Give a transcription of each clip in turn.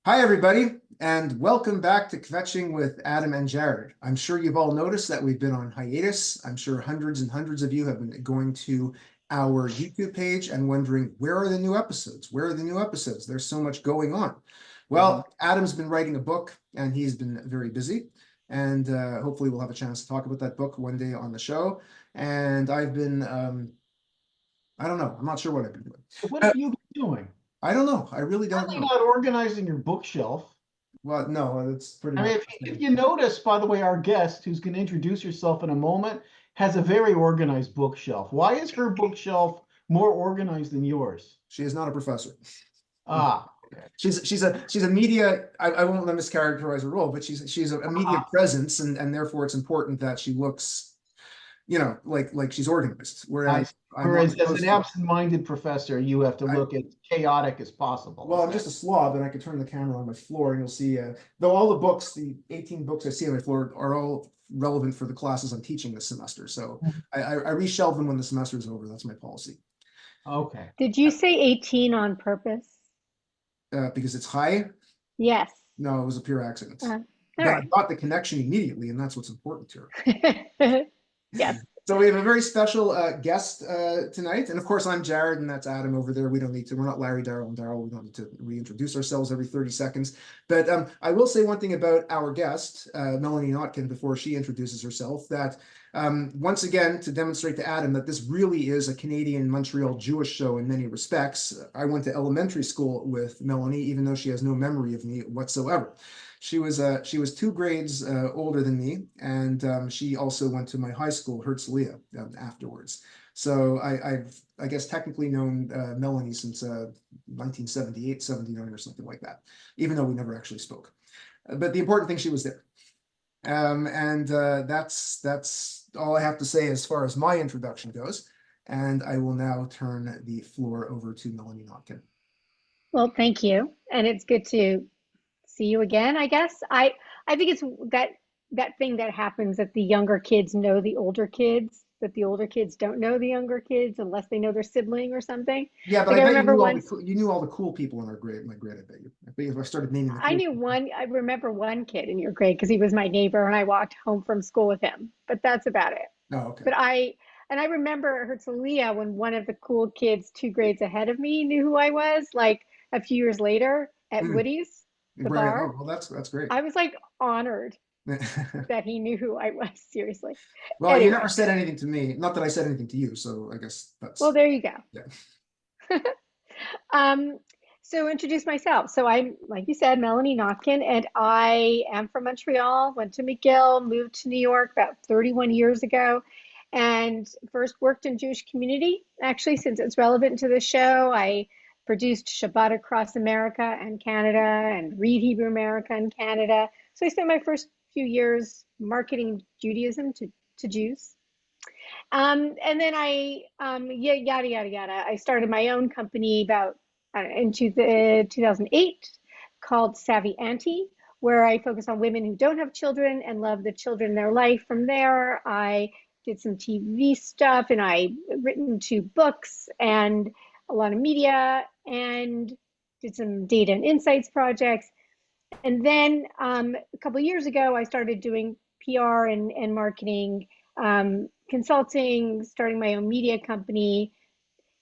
Hi, everybody, and welcome back to Kvetching with Adam and Jared. I'm sure you've all noticed that we've been on hiatus. I'm sure hundreds and hundreds of you have been going to our YouTube page and wondering, where are the new episodes? Where are the new episodes? There's so much going on. Well, Adam's been writing a book, and he's been very busy. And hopefully we'll have a chance to talk about that book one day on the show. And I've been, I don't know. I'm not sure what I've been doing. What have you been doing? I don't know. I really don't Certainly know. not organizing your bookshelf. Well, no, it's pretty I mean, much. if you notice, by the way, our guest, who's going to introduce herself in a moment, has a very organized bookshelf. Why is her bookshelf more organized than yours? She is not a professor. Ah, She's a media. I won't let mischaracterize her role, but she's a media presence, and therefore it's important that she looks, like she's organized. Whereas whereas as an absent-minded professor, you have to look as chaotic as possible. Well, I'm just a slob, and I could turn the camera on my floor, and you'll see. Though all the books, the 18 books I see on my floor, are all relevant for the classes I'm teaching this semester. So I reshelve them when the semester is over. That's my policy. Okay. Did you say 18 on purpose? Because it's high. Yes. No, it was a pure accident. All But I right. got the connection immediately, and that's what's important here. Yes. So we have a very special guest tonight. And of course, I'm Jared, and that's Adam over there. We're not Larry, Daryl, and Daryl. We don't need to reintroduce ourselves every 30 seconds. But I will say one thing about our guest, Melanie Notkin, before she introduces herself, that once again, to demonstrate to Adam that this really is a Canadian Montreal Jewish show in many respects. I went to elementary school with Melanie, even though she has no memory of me whatsoever. She was 2 grades older than me, and she also went to my high school, Herzliya, afterwards. So I guess technically known Melanie since 1978, 79 or something like that, even though we never actually spoke. But the important thing, she was there. And that's all I have to say as far as my introduction goes. And I will now turn the floor over to Melanie Notkin. Well, thank you. And it's good to see you again, I guess. I think it's that thing that happens that the younger kids know the older kids, but the older kids don't know the younger kids unless they know their sibling or something. Yeah, but like I bet remember you knew all the cool people in my grade. I bet you. If I started naming the cool I knew one, I remember one kid in your grade because he was my neighbor and I walked home from school with him, but that's about it. Oh, okay. But I remember Herzliya when one of the cool kids 2 grades ahead of me knew who I was, like a few years later at Woody's, the Right. bar. Oh, well, that's great. I was like honored that he knew who I was, seriously. Well, Anyway. you never said anything to me. Not that I said anything to you, so I guess that's. Well, there you go. Yeah. So introduce myself. So I'm, like you said, Melanie Notkin, and I am from Montreal, went to McGill, moved to New York about 31 years ago, and first worked in Jewish community. Actually, since it's relevant to the show, I produced Shabbat Across America and Canada and Read Hebrew America and Canada. So I spent my first few years marketing Judaism to Jews. And then yada, yada, yada. I started my own company about into the 2008 called Savvy Auntie, where I focus on women who don't have children and love the children in their life. From there, I did some TV stuff, and I written 2 books and a lot of media, and did some data and insights projects. And then a couple of years ago, I started doing PR and marketing, consulting, starting my own media company,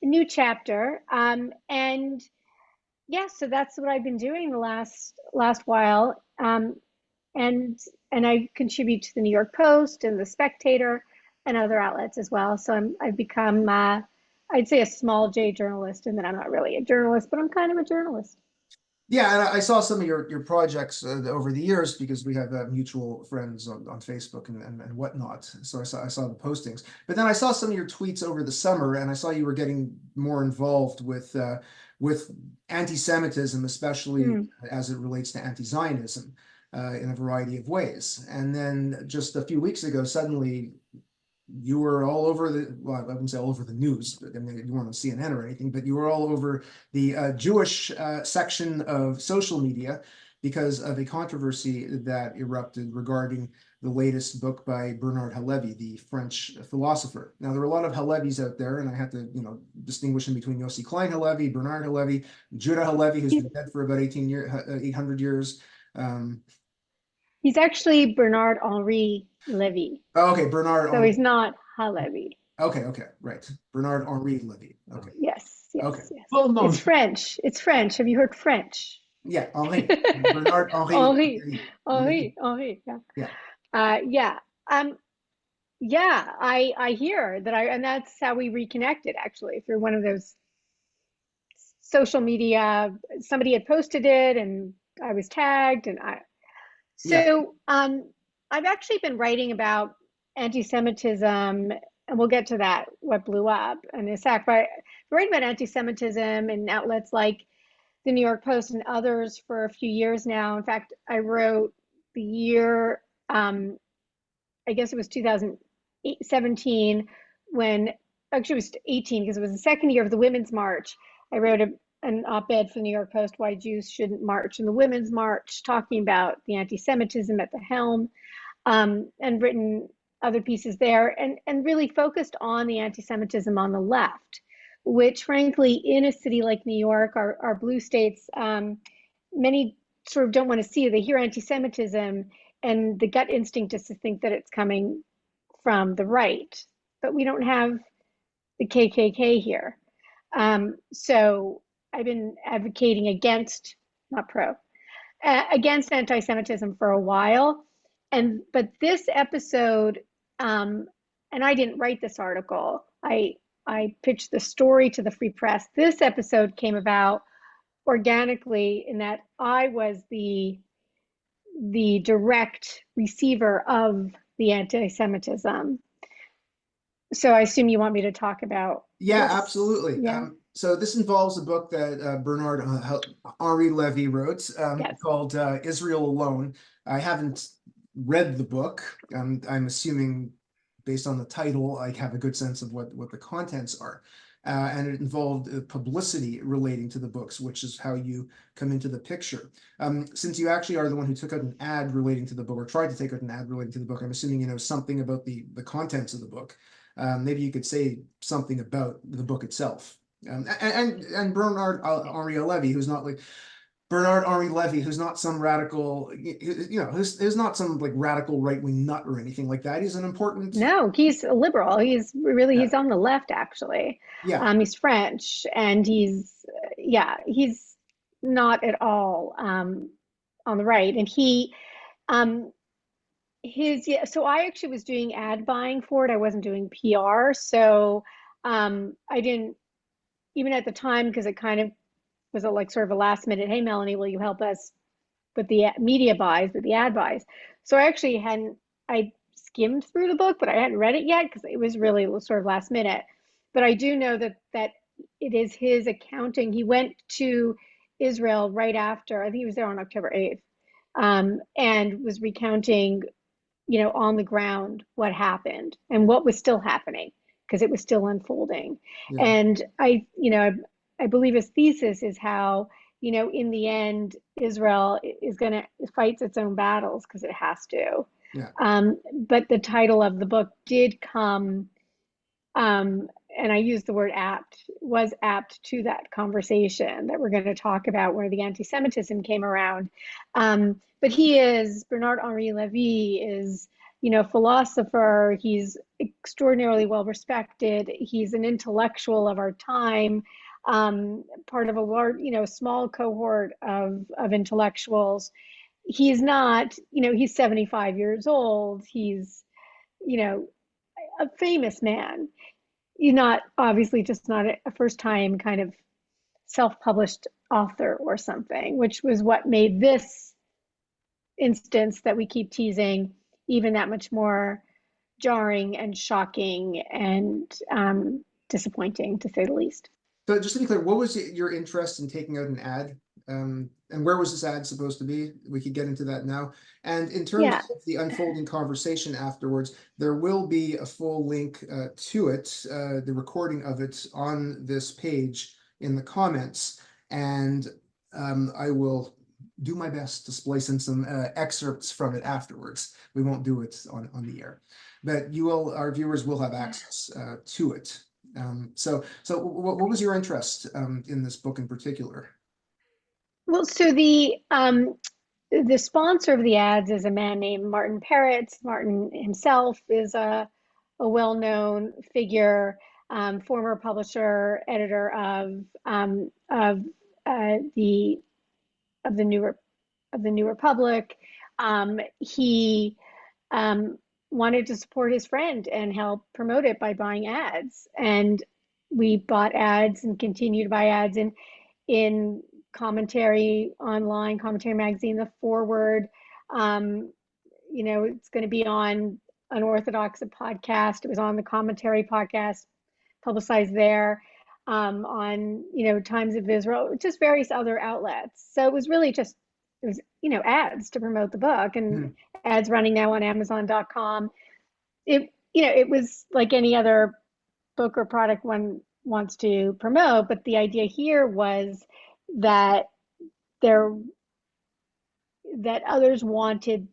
a new chapter. And yeah, so that's what I've been doing the last while. And I contribute to the New York Post and the Spectator and other outlets as well. So I've become, I'd say, a small J journalist, and then I'm not really a journalist, but I'm kind of a journalist. Yeah, and I saw some of your projects over the years because we have mutual friends on Facebook and whatnot. So I saw the postings, but then I saw some of your tweets over the summer, and I saw you were getting more involved with anti-Semitism, especially as it relates to anti-Zionism in a variety of ways. And then just a few weeks ago, suddenly you were all over well, I wouldn't say all over the news, but I mean, you weren't on CNN or anything, but you were all over the Jewish section of social media, because of a controversy that erupted regarding the latest book by Bernard-Henri, the French philosopher. Now, there are a lot of Halevis out there, and I had to, distinguish in between Yossi Klein Halevi, Bernard-Henri, Judah Halevi, who's been dead for about 800 years. He's actually Bernard-Henri Levy. Oh, okay, Bernard. So he's not Halevi. Okay, right. Bernard-Henri Levy. Okay. Yes. Okay. Yes. Well known. It's French. It's French. Have you heard French? Yeah, Henri. Bernard-Henri. Henri. Yeah. Yeah. I hear that and that's how we reconnected actually, through one of those social media. Somebody had posted it and I was tagged I've actually been writing about anti-Semitism, and we'll get to that, what blew up in a sec, but I'm writing about anti-Semitism in outlets like the New York Post and others for a few years now. In fact, I wrote the year, I guess it was 2017, when, actually it was 18, because it was the second year of the Women's March. I wrote an op-ed for the New York Post, Why Jews Shouldn't March in the Women's March, talking about the anti-Semitism at the helm, and written other pieces there, and really focused on the anti-Semitism on the left, which frankly, in a city like New York, our blue states, many sort of don't want to see it. They hear anti-Semitism, and the gut instinct is to think that it's coming from the right, but we don't have the KKK here. So I've been advocating against, not pro, against anti-Semitism for a while. But this episode, and I didn't write this article, I pitched the story to the Free Press. This episode came about organically in that I was the direct receiver of the anti-Semitism. So I assume you want me to talk about this? Absolutely. So this involves a book that Bernard-Henri Levy wrote called Israel Alone. I haven't read the book. I'm assuming, based on the title, I have a good sense of what the contents are. And it involved publicity relating to the books, which is how you come into the picture. Since you actually are the one who took out an ad relating to the book, or tried to take out an ad relating to the book, I'm assuming you know something about the contents of the book. Maybe you could say something about the book itself. And Bernard-Henri Levy, who's not like Bernard-Henri Levy, who's not some radical, who's not some like radical right-wing nut or anything like that. He's an important. No, he's a liberal. He's on the left, actually. Yeah. He's French, and he's not at all on the right. And so I actually was doing ad buying for it. I wasn't doing PR. So I didn't, even at the time, because it kind of was sort of a last minute, hey, Melanie, will you help us with the media buys, with the ad buys? So I actually I skimmed through the book, but I hadn't read it yet because it was really sort of last minute. But I do know that it is his accounting. He went to Israel right after, I think he was there on October 8th, and was recounting, on the ground what happened and what was still happening, because it was still unfolding. Yeah. And I believe his thesis is how, in the end, Israel is going to fight its own battles because it has to. Yeah. But the title of the book did come, and I use the word was apt to that conversation that we're going to talk about, where the anti-Semitism came around. But Bernard-Henri Levy is, philosopher. He's extraordinarily well respected. He's an intellectual of our time, part of a large, small cohort of intellectuals. He's not, he's 75 years old. He's, a famous man. You're not, obviously, just not a first time kind of self-published author or something, which was what made this instance that we keep teasing even that much more jarring and shocking and disappointing, to say the least. So just to be clear, what was your interest in taking out an ad? And where was this ad supposed to be? We could get into that now. And in terms of the unfolding conversation afterwards, there will be a full link to it, the recording of it, on this page in the comments. And I will do my best to splice in some excerpts from it afterwards. We won't do it on the air, but our viewers will have access to it. So what was your interest in this book in particular? Well, so the sponsor of the ads is a man named Martin Peretz. Martin himself is a well-known figure, former publisher, editor of the New Republic. He wanted to support his friend and help promote it by buying ads, and we bought ads and continue to buy ads in commentary online, commentary magazine, the Forward. It's going to be on Unorthodox, a podcast. It was on the commentary podcast, publicized there, on Times of Israel, just various other outlets. So it was really just ads to promote the book, and ads running now on Amazon.com. It was like any other book or product one wants to promote, but the idea here was that others wanted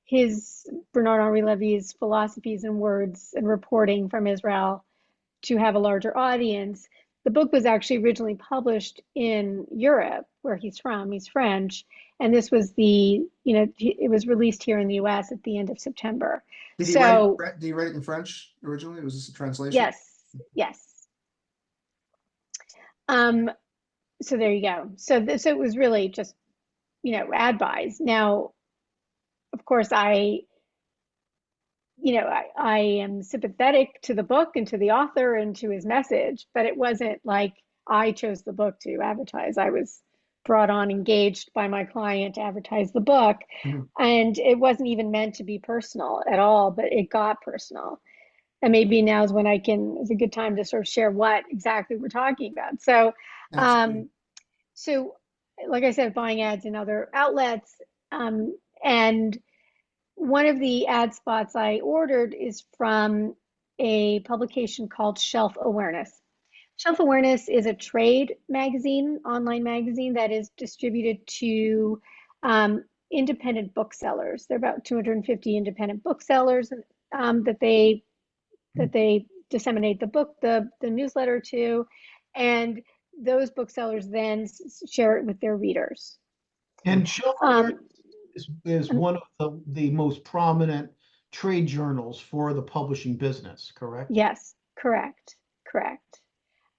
his Bernard-Henri Levy's philosophies and words and reporting from Israel to have a larger audience. The book was actually originally published in Europe, where he's from. He's French, and this was it was released here in the US at the end of September. Did he write it in French originally? Was this a translation? Yes. So there you go. So it was really just, ad buys. Now, of course, I am sympathetic to the book and to the author and to his message, but it wasn't like I chose the book to advertise. I was brought on, engaged by my client to advertise the book. And it wasn't even meant to be personal at all, but it got personal. And maybe now is when it's a good time to sort of share what exactly we're talking about. So, like I said, buying ads in other outlets. And one of the ad spots I ordered is from a publication called Shelf Awareness. Shelf Awareness is a trade magazine, online magazine that is distributed to independent booksellers. There are about 250 independent booksellers that they disseminate the newsletter to, and those booksellers then share it with their readers. And Shelf Awareness is one of the most prominent trade journals for the publishing business, correct? Yes, correct.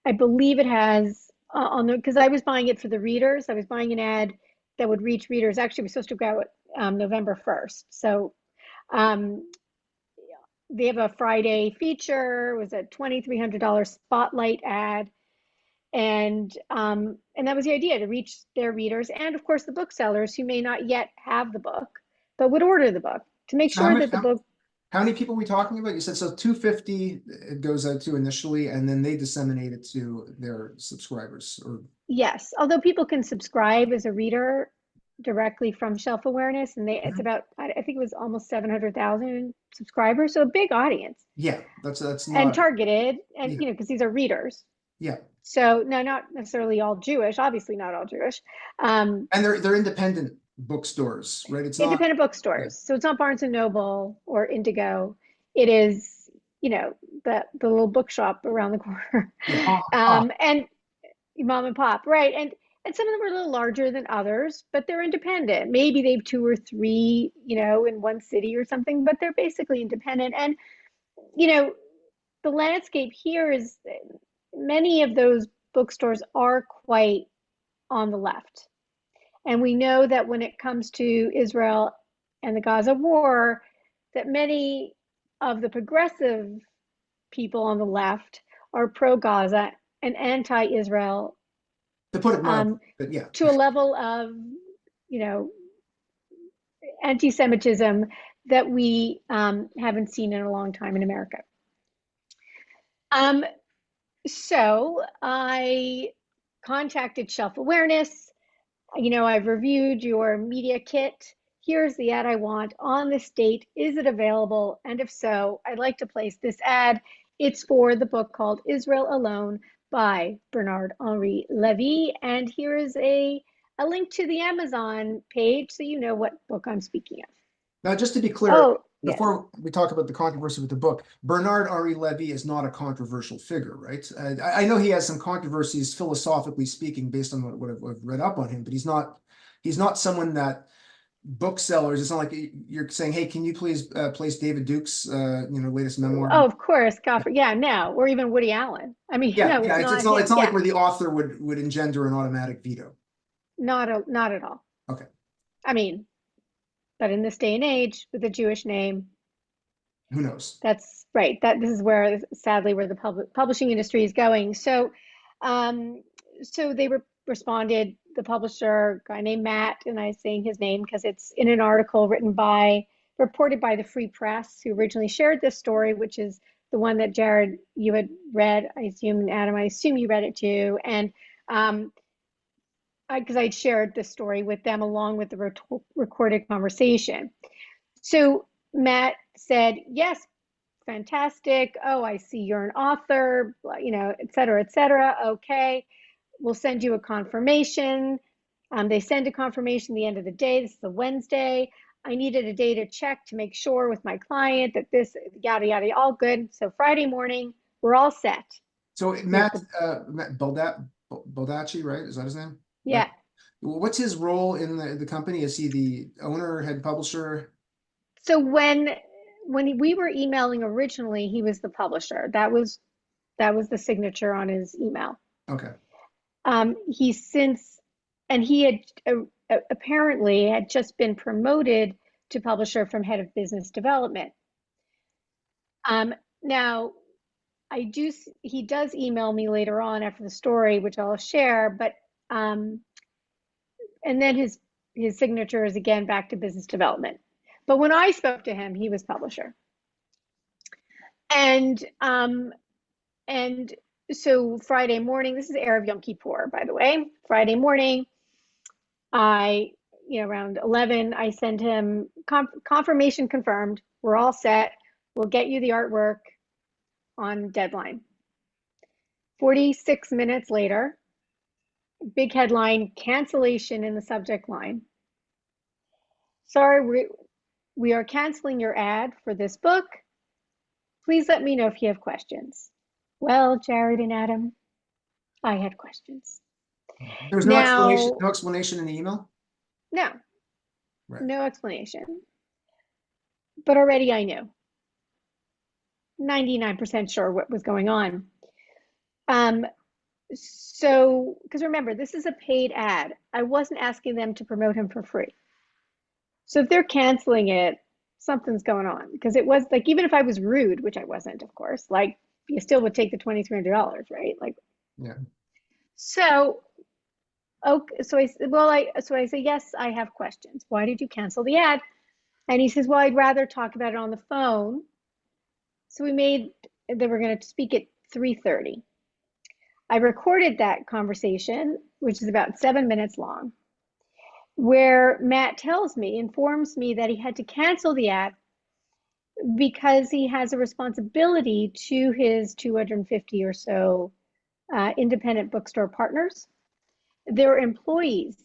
I believe it has because I was buying it for the readers. I was buying an ad that would reach readers. Actually, it was supposed to go out November 1st. So they have a Friday feature. It was a $2,300 spotlight ad. And that was the idea, to reach their readers and, of course, the booksellers who may not yet have the book, but would order the book to make sure that the book. How many people are we talking about? You said so 250 it goes out to initially, and then they disseminate it to their subscribers. Yes, although people can subscribe as a reader directly from Shelf Awareness, and it's about, I think it was almost 700,000 subscribers, so a big audience. Yeah, that's not, and targeted, and because these are readers. Yeah. So no, not necessarily all Jewish, obviously not all Jewish. And they're independent bookstores, right? It's independent bookstores. So it's not Barnes and Noble or Indigo. It is, the little bookshop around the corner. And mom and pop, right? And some of them are a little larger than others, but they're independent. Maybe they have 2 or 3, in one city or something, but they're basically independent. And, the landscape here is many of those bookstores are quite on the left. And we know that when it comes to Israel and the Gaza war, that many of the progressive people on the left are pro-Gaza and anti-Israel. To put it mildly, but yeah. To a level of, anti-Semitism that we haven't seen in a long time in America. So I contacted Shelf Awareness. I've reviewed your media kit. Here's the ad I want on this date. Is it available? And if so, I'd like to place this ad. It's for the book called Israel Alone by Bernard-Henri Levy. And here is a a link to the Amazon page so you know what book I'm speaking of. Now, just to be clear, Oh, yes. before we talk about the controversy with the book, Bernard-Henri Levy is not a controversial figure, right? I know he has some controversies philosophically speaking based on what I've read up on him, but he's not someone that booksellers, it's not like you're saying, hey, can you please place David Duke's latest memoir? Oh, of course, Godfrey. Yeah, no, or even Woody Allen. I mean, Yeah, no, yeah, it's not it's him. not like Yeah, where the author would engender an automatic veto. not at all. Okay. I mean, but in this day and age, with a Jewish name, Who knows? that's right. That this is where, sadly, where the publishing industry is going. So, so they responded. The publisher, a guy named Matt, and I'm saying his name because it's in an article reported by the Free Press, who originally shared this story, which is the one that Jared, you had read, I assume, and Adam, I assume you read it too. And because I'd shared this story with them along with the recorded conversation. So Matt said, yes, fantastic. Oh, I see you're an author, et cetera, et cetera. Okay, we'll send you a confirmation. They send a confirmation at the end of the day. This is a Wednesday. I needed a day to check to make sure with my client that this, yada, yada, all good. So Friday morning, we're all set. So Matt Baldacci, right? Is that his name? Yeah. What's his role in the company? Is he the owner, head publisher? So when we were emailing originally, he was the publisher. That was the signature on his email. Okay. He had apparently had just been promoted to publisher from head of business development. Now, he does email me later on after the story, which I'll share, but and then his signature is again back to business development. But when I spoke to him, he was publisher. And so Friday morning, this is Erev Yom Kippur, by the way. Friday morning, around 11, I send him confirmation confirmed. We're all set. We'll get you the artwork on deadline. 46 minutes later, big headline, cancellation in the subject line. Sorry, we are canceling your ad for this book. Please let me know if you have questions. Well, Jared and Adam, I had questions. There was no explanation in the email? No. Right. No explanation. But already I knew. 99% sure what was going on. So, because remember, this is a paid ad. I wasn't asking them to promote him for free. So if they're canceling it, something's going on. Because it was like, even if I was rude, which I wasn't, of course, like you still would take the $2,300, right? Like, yeah. So, okay, so I say, yes, I have questions. Why did you cancel the ad? And he says, well, I'd rather talk about it on the phone. So they were going to speak at 3:30. I recorded that conversation, which is about 7 minutes long, where Matt informs me that he had to cancel the ad because he has a responsibility to his 250 or so independent bookstore partners. Their employees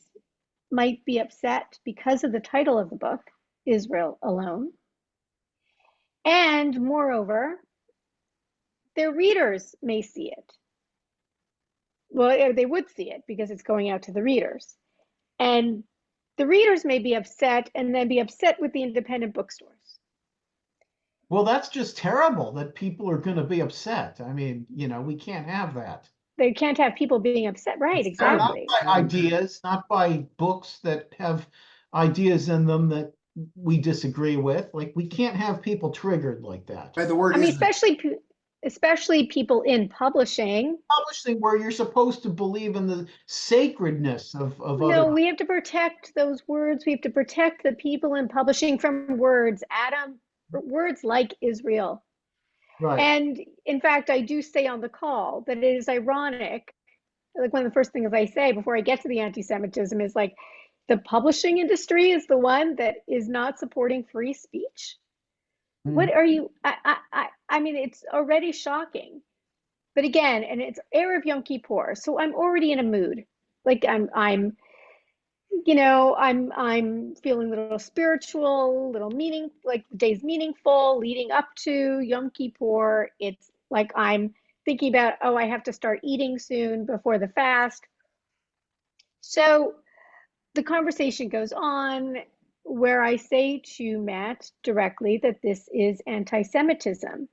might be upset because of the title of the book, Israel Alone. And moreover, their readers may see it. Well, they would see it because it's going out to the readers. And the readers may be upset and then be upset with the independent bookstores. Well, that's just terrible that people are going to be upset. I mean, we can't have that. They can't have people being upset. Right, exactly. Not by ideas, not by books that have ideas in them that we disagree with. Like, we can't have people triggered like that. By the word, I mean, especially people in publishing. Publishing, where you're supposed to believe in the sacredness of No, we have to protect those words. We have to protect the people in publishing from words, Adam, words like Israel. Right. And in fact, I do say on the call that it is ironic. Like, one of the first things I say before I get to the anti-Semitism is like, the publishing industry is the one that is not supporting free speech. What are you? I mean, it's already shocking. But again, and it's Erev Yom Kippur, so I'm already in a mood. Like I'm I'm feeling a little spiritual, little meaning, like the day's meaningful, leading up to Yom Kippur. It's like I'm thinking about, oh, I have to start eating soon before the fast. So the conversation goes on where I say to Matt directly that this is anti-Semitism.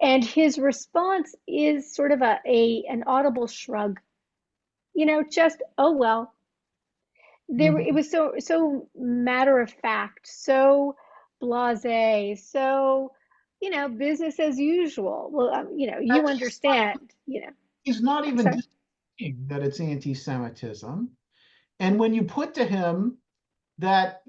And his response is sort of an audible shrug, just, oh, well. It was so matter of fact, so blasé, so business as usual. Well, you understand, He's not I'm even sorry. disputing that it's anti-Semitism. And when you put to him that,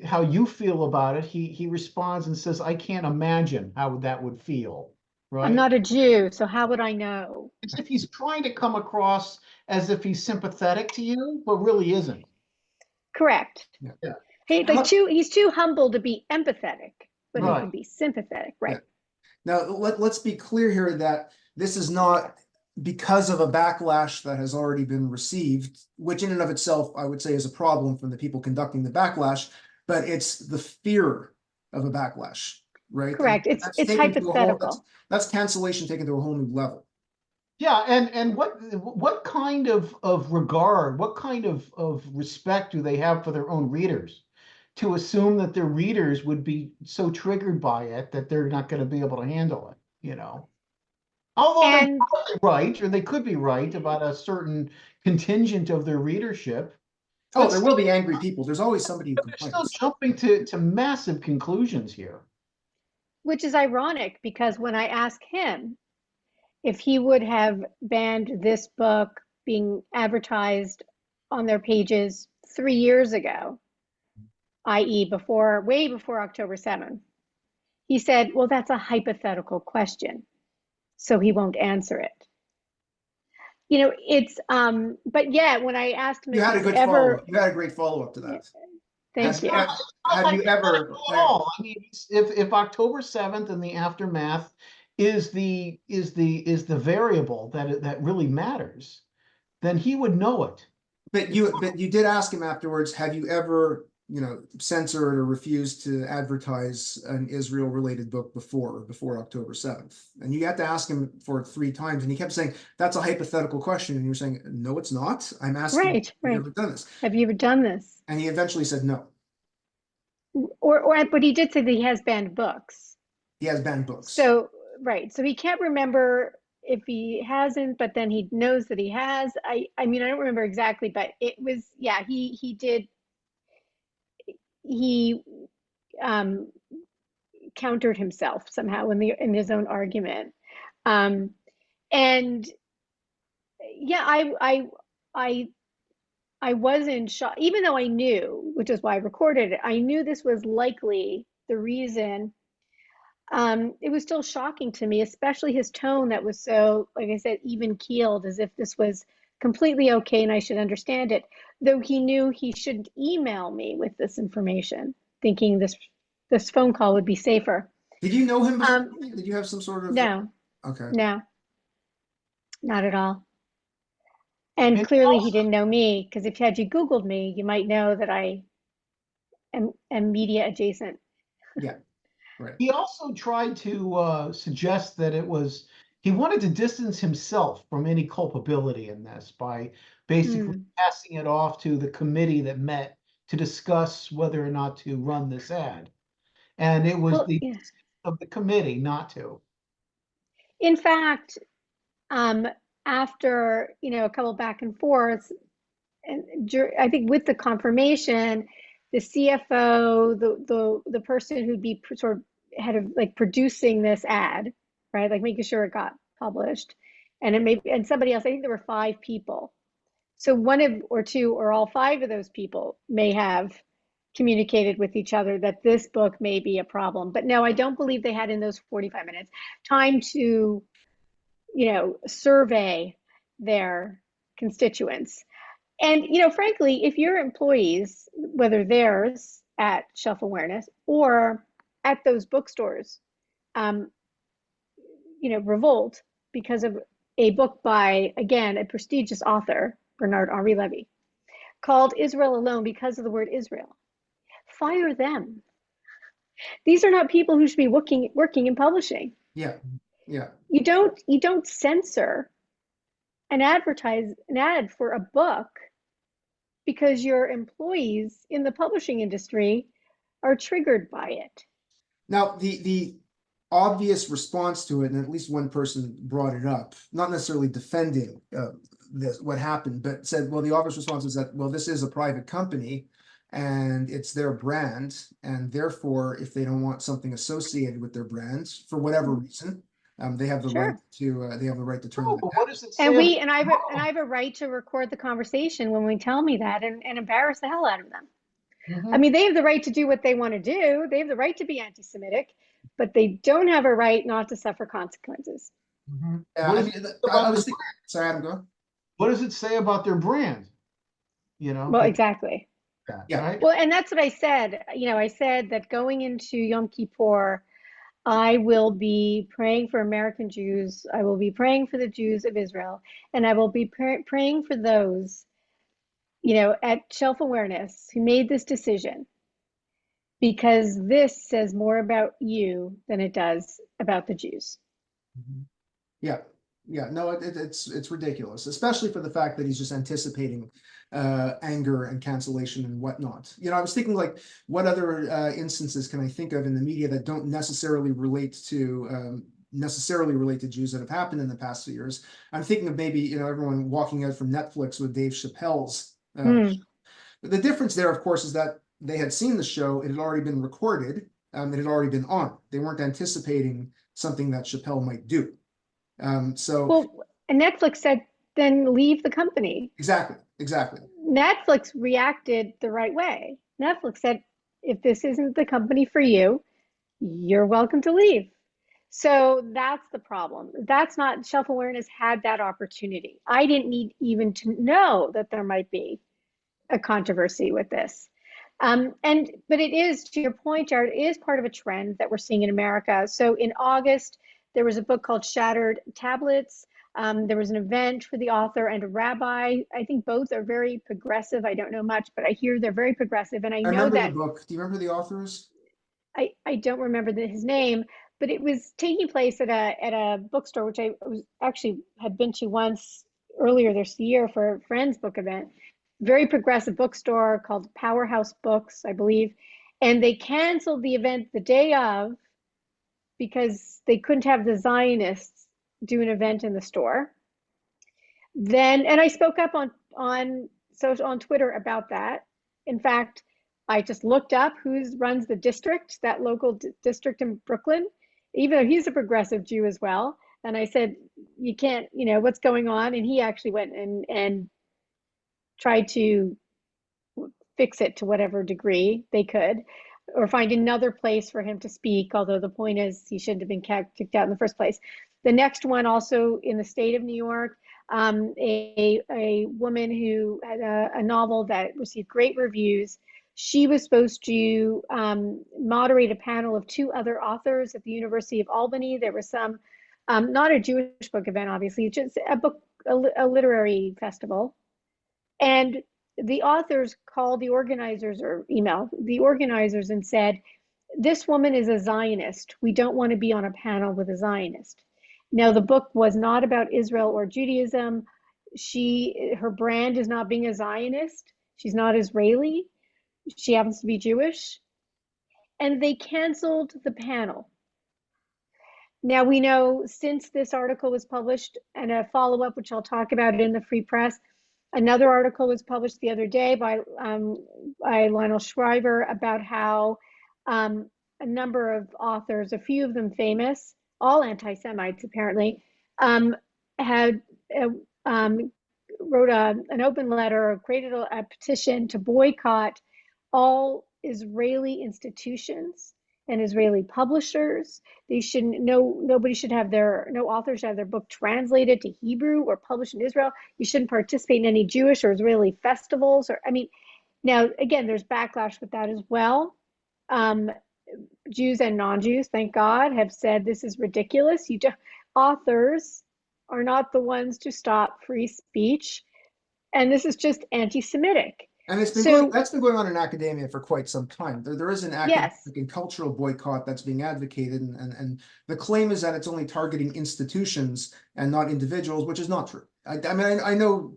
how you feel about it, he responds and says, I can't imagine how that would feel, I'm right? not a Jew, so how would I know? It's if he's trying to come across as if he's sympathetic to you, but really isn't. Correct. Yeah. Yeah. He's too humble to be empathetic, but he Right. can be sympathetic, right? Yeah. Now, let's be clear here that this is not because of a backlash that has already been received, which in and of itself, I would say is a problem from the people conducting the backlash, but it's the fear of a backlash, right? And Correct. It's that's it's taken to a whole, hypothetical. that's cancellation taken to a whole new level. Yeah, and what kind of regard, what kind of respect do they have for their own readers to assume that their readers would be so triggered by it that they're not going to be able to handle it? Although they're And probably right, or they could be right about a certain contingent of their readership, Oh, but there will be angry people. There's always somebody who they're still complains. jumping to massive conclusions here. which is ironic because when I asked him if he would have banned this book being advertised on their pages 3 years ago, i.e., way before October 7th, he said, well, that's a hypothetical question, so he won't answer it. But yeah, when I asked him You if had a he's good ever, follow-up. You had a great follow-up to yeah, that. thank you. Not Have you ever, hypothetical at all. I mean, if October 7th and the aftermath is the variable that really matters, then he would know it. but you did ask him afterwards, have you ever, censored or refused to advertise an Israel-related book before October 7th? And you had to ask him for it 3 times, and he kept saying, that's a hypothetical question. And you're saying, no, it's not. I'm asking, Right, have you right. ever done this? Have you ever done this? And he eventually said no. But he did say that he has banned books. He has banned books. So, right. So he can't remember if he hasn't, but then he knows that he has. I mean, I don't remember exactly, but it was, yeah, he did, he um, countered himself somehow in his own argument. Um, and yeah, I, I was in shock, even though I knew, which is why I recorded it, I knew this was likely the reason. It was still shocking to me, especially his tone that was so, like I said, even keeled, as if this was completely okay and I should understand it. Though he knew he shouldn't email me with this information, thinking this phone call would be safer. Did you know him before? Um, Did you have some sort of, no, okay. no, not at all. And And clearly he also, didn't know me, because if had you Googled me, you might know that I am media adjacent. Yeah, right. he also tried to suggest that he wanted to distance himself from any culpability in this by basically Mm. passing it off to the committee that met to discuss whether or not to run this ad. And it was Well, the yeah. of the committee not to. In fact, um, after a couple back and forths, and I think with the confirmation, the CFO, the person who'd be sort of head of like producing this ad, right, like making sure it got published, and somebody else. I think there were 5 people. So one of or two or all 5 of those people may have communicated with each other that this book may be a problem. But no, I don't believe they had in those 45 minutes time to survey their constituents. And, frankly, if your employees, whether theirs at Shelf Awareness or at those bookstores, um, revolt because of a book by, again, a prestigious author, Bernard-Henri Levy, called Israel Alone because of the word Israel. Fire them. These are not people who should be working in publishing. Yeah. Yeah. You don't censor and advertise an ad for a book because your employees in the publishing industry are triggered by it. Now, the obvious response to it, and at least one person brought it up, not necessarily defending what happened, but said, well, the obvious response is that, well, this is a private company and it's their brand, and therefore, if they don't want something associated with their brands for whatever reason, they have the right Sure. to turn Oh, that but down. what does it say? And I have a right to record the conversation when we tell me that and embarrass the hell out of them. I mean, they have the right to do what they want to do. They have the right to be anti-Semitic, but they don't have a right not to suffer consequences. Yeah, What I is mean, it I about was their thinking, sorry, Adam, go on. What does it say about their brand? You know, Well, exactly. Yeah. right? Well, and that's what I said. You know, I said that going into Yom Kippur, I will be praying for American Jews. I will be praying for the Jews of Israel, and I will be praying for those, you know, at Shelf Awareness who made this decision, because this says more about you than it does about the Jews. Yeah, yeah, no, it's ridiculous, especially for the fact that he's just anticipating anger and cancellation and whatnot. You know, I was thinking, like, what other instances can I think of in the media that don't necessarily relate to Jews that have happened in the past few years? I'm thinking of maybe, you know, everyone walking out from Netflix with Dave Chappelle's. The difference there, of course, is that they had seen the show; it had already been recorded, it had already been on. They weren't anticipating something that Chappelle might do. So Well, and Netflix said, then leave the company. exactly. Netflix reacted the right way. Netflix said, if this isn't the company for you, you're welcome to leave. So that's the problem. That's not, Shelf Awareness had that opportunity. I didn't need even to know that there might be a controversy with this. But it is, to your point, Jared, it is part of a trend that we're seeing in America. So in August, there was a book called Shattered Tablets. There was an event for the author and a rabbi. I think both are very progressive. I don't know much, but I hear they're very progressive. And I I know remember that the book. Do you remember the authors? I don't remember his name, but it was taking place at a bookstore, which I was actually had been to once earlier this year for a friend's book event. Very progressive bookstore called Powerhouse Books, I believe. And they canceled the event the day of because they couldn't have the Zionists do an event in the store. Then, and I spoke up on Twitter about that. In fact, I just looked up who runs the district, that local district in Brooklyn, even though he's a progressive Jew as well. And I said, you can't, you know, what's going on? And he actually went and tried to fix it to whatever degree they could, or find another place for him to speak. Although the point is, he shouldn't have been kicked out in the first place. The next one, also in the state of New York, a woman who had a novel that received great reviews. She was supposed to moderate a panel of two other authors at the University of Albany. There was some, not a Jewish book event, obviously, just a literary festival. And the authors called the organizers or emailed the organizers and said, this woman is a Zionist. We don't want to be on a panel with a Zionist. Now, the book was not about Israel or Judaism. Her brand is not being a Zionist. She's not Israeli. She happens to be Jewish. And they canceled the panel. Now, we know since this article was published, and a follow-up, which I'll talk about in the Free Press, another article was published the other day by Lionel Shriver about how a number of authors, a few of them famous, all anti-Semites apparently, had wrote an open letter, created a petition to boycott all Israeli institutions and Israeli publishers. They shouldn't, nobody should have no author should have their book translated to Hebrew or published in Israel. You shouldn't participate in any Jewish or Israeli festivals. Or, I mean, now again, there's backlash with that as well. Jews and non-Jews, thank God, have said this is ridiculous. Authors are not the ones to stop free speech, and this is just anti-Semitic. And So that's been going on in academia for quite some time. There is an academic yes, and cultural boycott that's being advocated, and the claim is that it's only targeting institutions and not individuals, which is not true. I mean, I know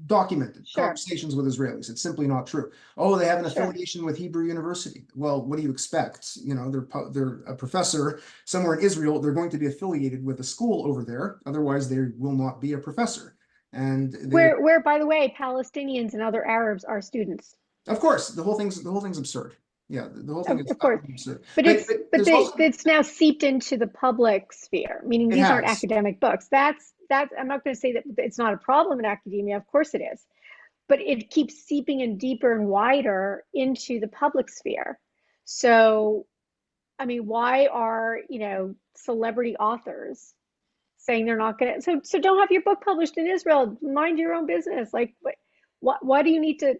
documented sure, conversations with Israelis. It's simply not true. Oh, they have an sure. affiliation with Hebrew University. Well, what do you expect? You know, they're a professor somewhere in Israel. They're going to be affiliated with a school over there. Otherwise, they will not be a professor. And they, Where, by the way, Palestinians and other Arabs are students. of course, the whole thing's absurd. Yeah, the whole thing is Of course, utterly absurd. but But there's also it's now seeped into the public sphere, meaning it these aren't has. academic books. That's I'm not going to say that it's not a problem in academia. Of course it is, but it keeps seeping in deeper and wider into the public sphere. So, I mean, why are, celebrity authors saying they're not going to, so don't have your book published in Israel, mind your own business. Like, why do you need to,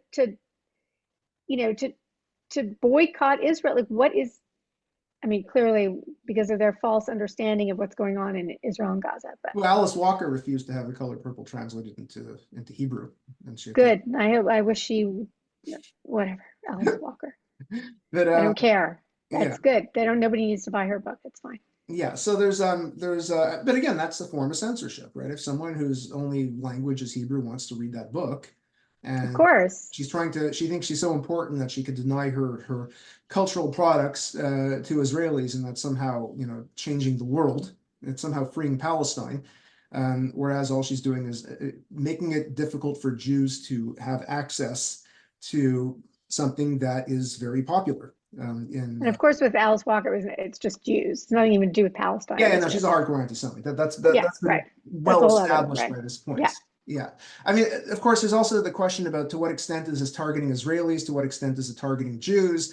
you know, to boycott Israel? Like, what is, I mean, clearly because of their false understanding of what's going on in Israel and Gaza, but Well, Alice Walker refused to have The Color Purple translated into Hebrew, and she good. I wish she, whatever, Alice Walker. but I don't care. yeah. That's good. Nobody needs to buy her book. It's fine. Yeah, so but again, that's a form of censorship, right? If someone whose only language is Hebrew wants to read that book, Of and course. she thinks she's so important that she could deny her cultural products to Israelis, and that's somehow, changing the world. It's somehow freeing Palestine. Whereas all she's doing is making it difficult for Jews to have access to something that is very popular. And of course, with Alice Walker, it's just Jews. It's nothing even to do with Palestine. Yeah, It's no, she's a just, hardcore anti-Semite. yeah, That's been right. That's a well whole other, established right. by this Yeah. point. Yeah. I mean, of course, there's also the question about to what extent is this targeting Israelis, to what extent is it targeting Jews.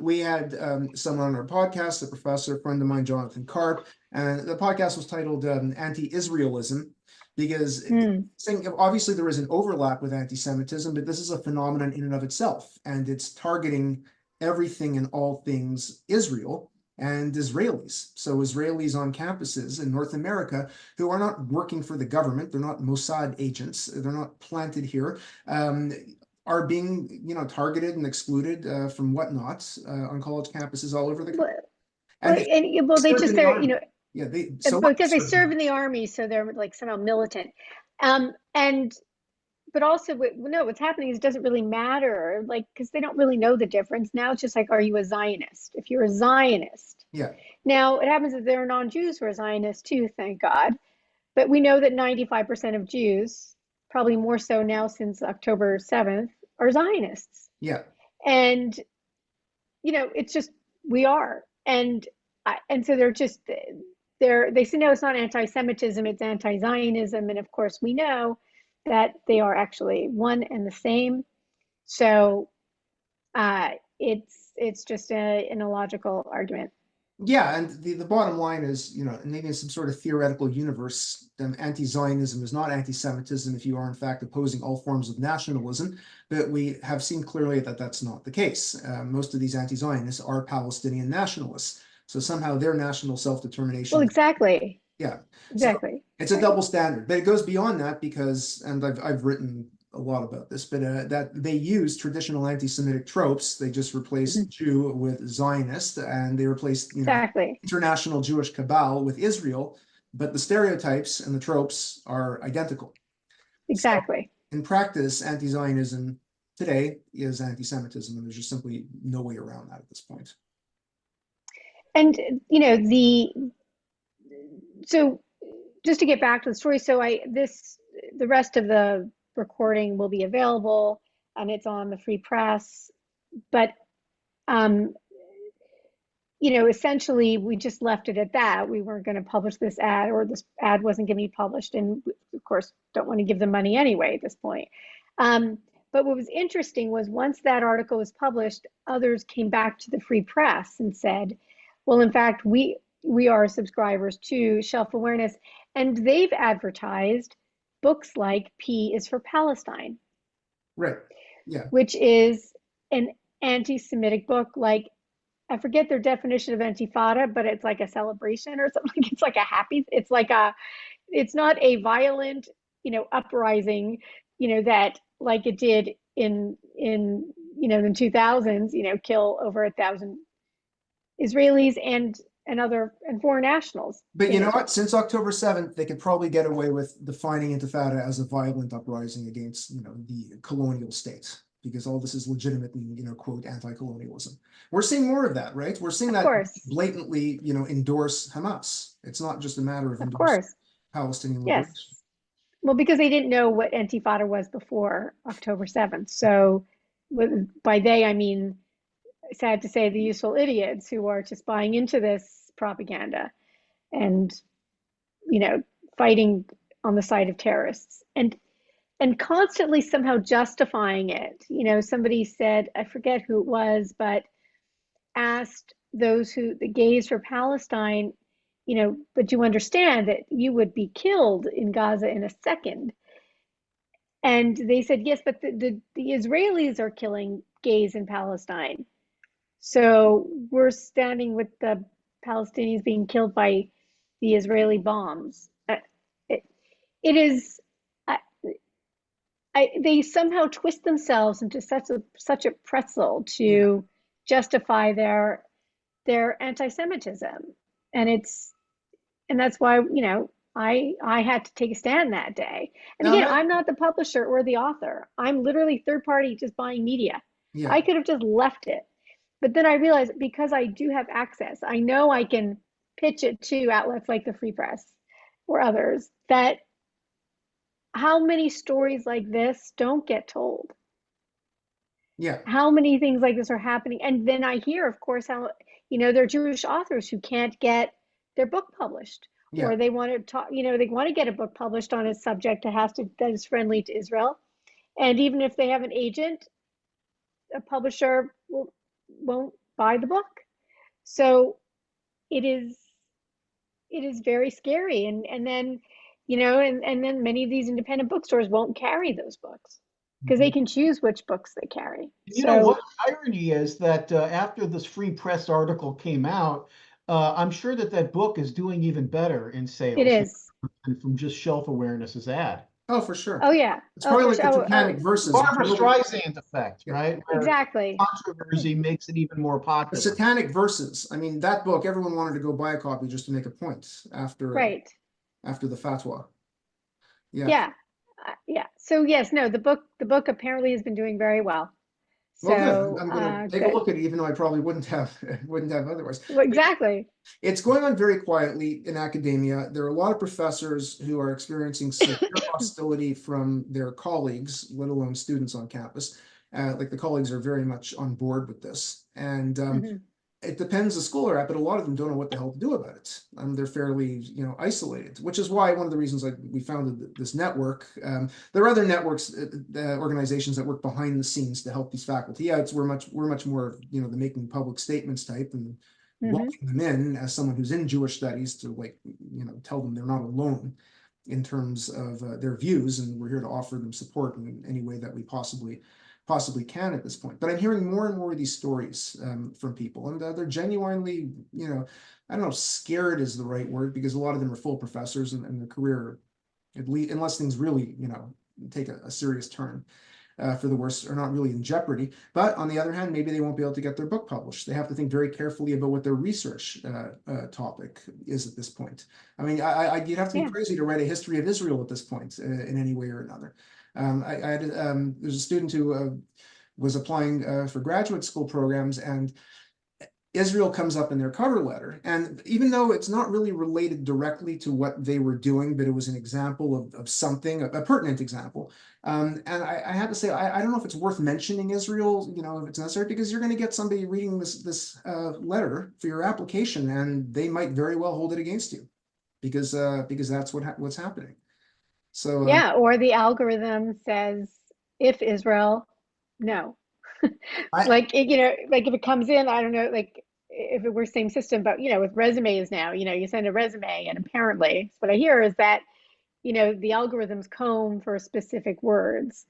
We had someone on our podcast, a professor, a friend of mine, Jonathan Karp, and the podcast was titled Anti-Israelism, because Mm. obviously there is an overlap with anti-Semitism, but this is a phenomenon in and of itself, and it's targeting everything and all things Israel and Israelis. So Israelis on campuses in North America who are not working for the government, they're not Mossad agents, they're not planted here, are being, targeted and excluded from whatnot on college campuses all over the country. And they They serve just, in the they're, army. Yeah, so much because they so. serve in the army, so they're like somehow militant. And but also, no, what's happening is it doesn't really matter, like, because they don't really know the difference. Now it's just like, are you a Zionist? If you're a Zionist, Yeah, now it happens that there are non-Jews who are Zionists too, thank God. But we know that 95% of Jews, probably more so now since October 7th, are Zionists. yeah. And, it's just, we are. And so they say, no, it's not anti-Semitism, it's anti-Zionism. And of course, we know that they are actually one and the same. So it's just an illogical argument. Yeah, and the bottom line is, maybe in some sort of theoretical universe, anti-Zionism is not anti-Semitism if you are in fact opposing all forms of nationalism. But we have seen clearly that that's not the case. Most of these anti-Zionists are Palestinian nationalists. So somehow their national self-determination Well, is, exactly. yeah. So Exactly. it's a Right. double standard, but it goes beyond that because, and I've written a lot about this, but that they use traditional anti-Semitic tropes. They just replaced Mhm. Jew with Zionist, and they replaced, Exactly. international Jewish cabal with Israel, but the stereotypes and the tropes are identical. So Exactly. in practice, anti-Zionism today is anti-Semitism, and there's just simply no way around that at this point. And so just to get back to the story, so the rest of the recording will be available and it's on the Free Press. But um, essentially we just left it at that. We weren't going to publish this ad, or this ad wasn't going to be published, and we, of course, don't want to give them money anyway at this point. But what was interesting was once that article was published, others came back to the Free Press and said, well, in fact, we are subscribers to Shelf Awareness, and they've advertised books like P is for Palestine, Right. Yeah. which is an anti-Semitic book. Like, I forget their definition of Intifada, but it's like a celebration or something. It's like a happy, it's not a violent, uprising, that like it did in the 2000s, kill over 1,000 Israelis and foreign nationals. But you know what? Since October 7th, they could probably get away with defining Intifada as a violent uprising against, the colonial state, because all this is legitimate and, quote, anti-colonialism. We're seeing more of that, right? We're seeing Of that course. blatantly, endorse Hamas. It's not just a matter of Of endorsing course. Palestinian liberation. Yes. Well, because they didn't know what Intifada was before October 7th. So by they, I mean, sad to say, the useful idiots who are just buying into this propaganda and, fighting on the side of terrorists and constantly somehow justifying it. Somebody said, I forget who it was, but asked the gays for Palestine, but you understand that you would be killed in Gaza in a second. And they said, yes, but the Israelis are killing gays in Palestine. So we're standing with the Palestinians being killed by the Israeli bombs. It is, they somehow twist themselves into such a pretzel to justify their anti-Semitism, and that's why I had to take a stand that day. And again, I'm not the publisher or the author. I'm literally third party, just buying media. Yeah. I could have just left it, but then I realized, because I do have access, I know I can pitch it to outlets like the Free Press or others, that how many stories like this don't get told? Yeah. How many things like this are happening? And then I hear, of course, how, there are Jewish authors who can't get their book published, or they want to talk, they want to get a book published on a subject that is friendly to Israel. And even if they have an agent, a publisher won't buy the book. So it is very scary. And then, and then many of these independent bookstores won't carry those books because they can choose which books they carry. You know what the irony is that after this Free Press article came out, I'm sure that book is doing even better in sales. It is. From just shelf awareness as ad. Oh, for sure. Oh, yeah. It's probably like the Titanic versus Barbara Streisand effect, right? Where exactly. controversy makes it even more popular. The Satanic Verses. I mean, that book, everyone wanted to go buy a copy just to make a point after the fatwa. Yeah. So yes, no, the book apparently has been doing very well. So well, good. I'm going to take a look at it, even though I probably wouldn't have otherwise. Well, exactly. It's going on very quietly in academia. There are a lot of professors who are experiencing severe hostility from their colleagues, let alone students on campus. Like the colleagues are very much on board with this, and it depends the school they're at, but a lot of them don't know what the hell to do about it. They're fairly, isolated, which is why one of the reasons we founded this network. There are other networks, organizations that work behind the scenes to help these faculty out. We're much more, the making public statements type and welcoming them in as someone who's in Jewish studies to tell them they're not alone in terms of their views, and we're here to offer them support in any way that we possibly can at this point. But I'm hearing more and more of these stories from people, and they're genuinely, I don't know if scared is the right word, because a lot of them are full professors and their career, at least, unless things really, take a serious turn for the worse, are not really in jeopardy. But on the other hand, maybe they won't be able to get their book published. They have to think very carefully about what their research topic is at this point. I mean, you'd have to be crazy to write a history of Israel at this point in any way or another. There's a student who was applying for graduate school programs, and Israel comes up in their cover letter. And even though it's not really related directly to what they were doing, but it was an example of something, a pertinent example. And I have to say, I don't know if it's worth mentioning Israel, if it's necessary, because you're going to get somebody reading this letter for your application, and they might very well hold it against you, because that's what's happening. So or the algorithm says, if Israel, no. Like if it comes in, I don't know, like if it were same system, but with resumes now, you send a resume, and apparently what I hear is that the algorithms comb for specific words,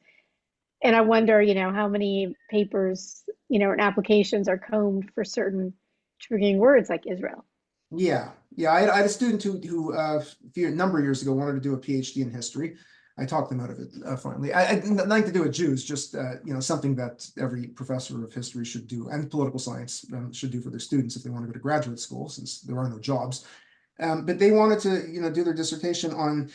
and I wonder how many papers and applications are combed for certain triggering words like Israel. Yeah. I had a student who a number of years ago wanted to do a PhD in history. I talked them out of it finally. I nothing to do with Jews, just something that every professor of history should do, and political science should do for their students if they want to go to graduate school, since there are no jobs. But they wanted to do their dissertation on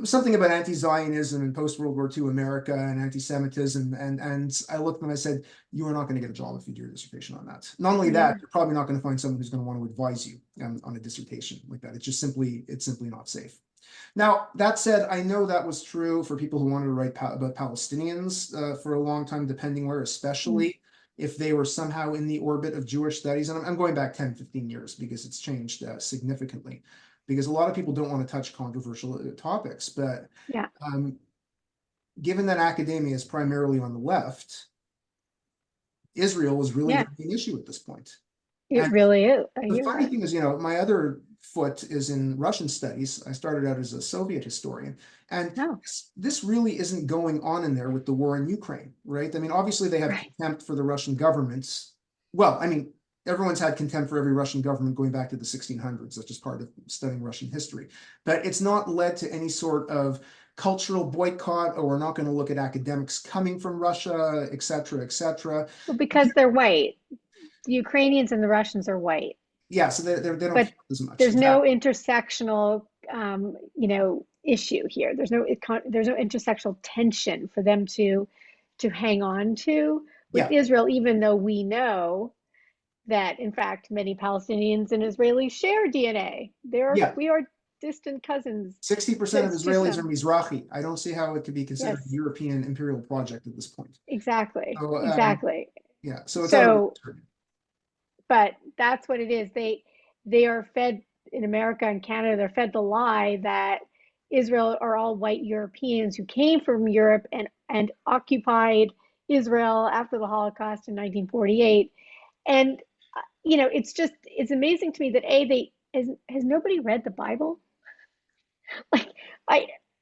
something about anti-Zionism and post-World War II America and anti-Semitism. And I looked and I said, you are not going to get a job if you do your dissertation on that. Not only that, you're probably not going to find someone who's going to want to advise you on a dissertation like that. It's simply not safe. Now, that said, I know that was true for people who wanted to write about Palestinians for a long time, depending where, especially if they were somehow in the orbit of Jewish studies. And I'm going back 10, 15 years because it's changed significantly. Because a lot of people don't want to touch controversial topics. But given that academia is primarily on the left, Israel is really an issue at this point. It really is. The funny thing is, my other foot is in Russian studies. I started out as a Soviet historian, and this really isn't going on in there with the war in Ukraine, right? I mean, obviously they have contempt for the Russian governments. Well, I mean, everyone's had contempt for every Russian government going back to the 1600s. That's just part of studying Russian history. But it's not led to any sort of cultural boycott, or we're not going to look at academics coming from Russia, et cetera, et cetera. Well, because they're white. The Ukrainians and the Russians are white. Yeah, so they don't but as much. There's no intersectional, issue here. There's no intersectional tension for them to hang on to with Israel, even though we know that, in fact, many Palestinians and Israelis share DNA. We are distant cousins. 60% of Israelis are Mizrahi. I don't see how it could be considered a European imperial project at this point. Exactly. So, exactly. Yeah. So it's but that's what it is. They are fed in America and Canada. They're fed the lie that Israel are all white Europeans who came from Europe and occupied Israel after the Holocaust in 1948. And it's amazing to me that has nobody read the Bible?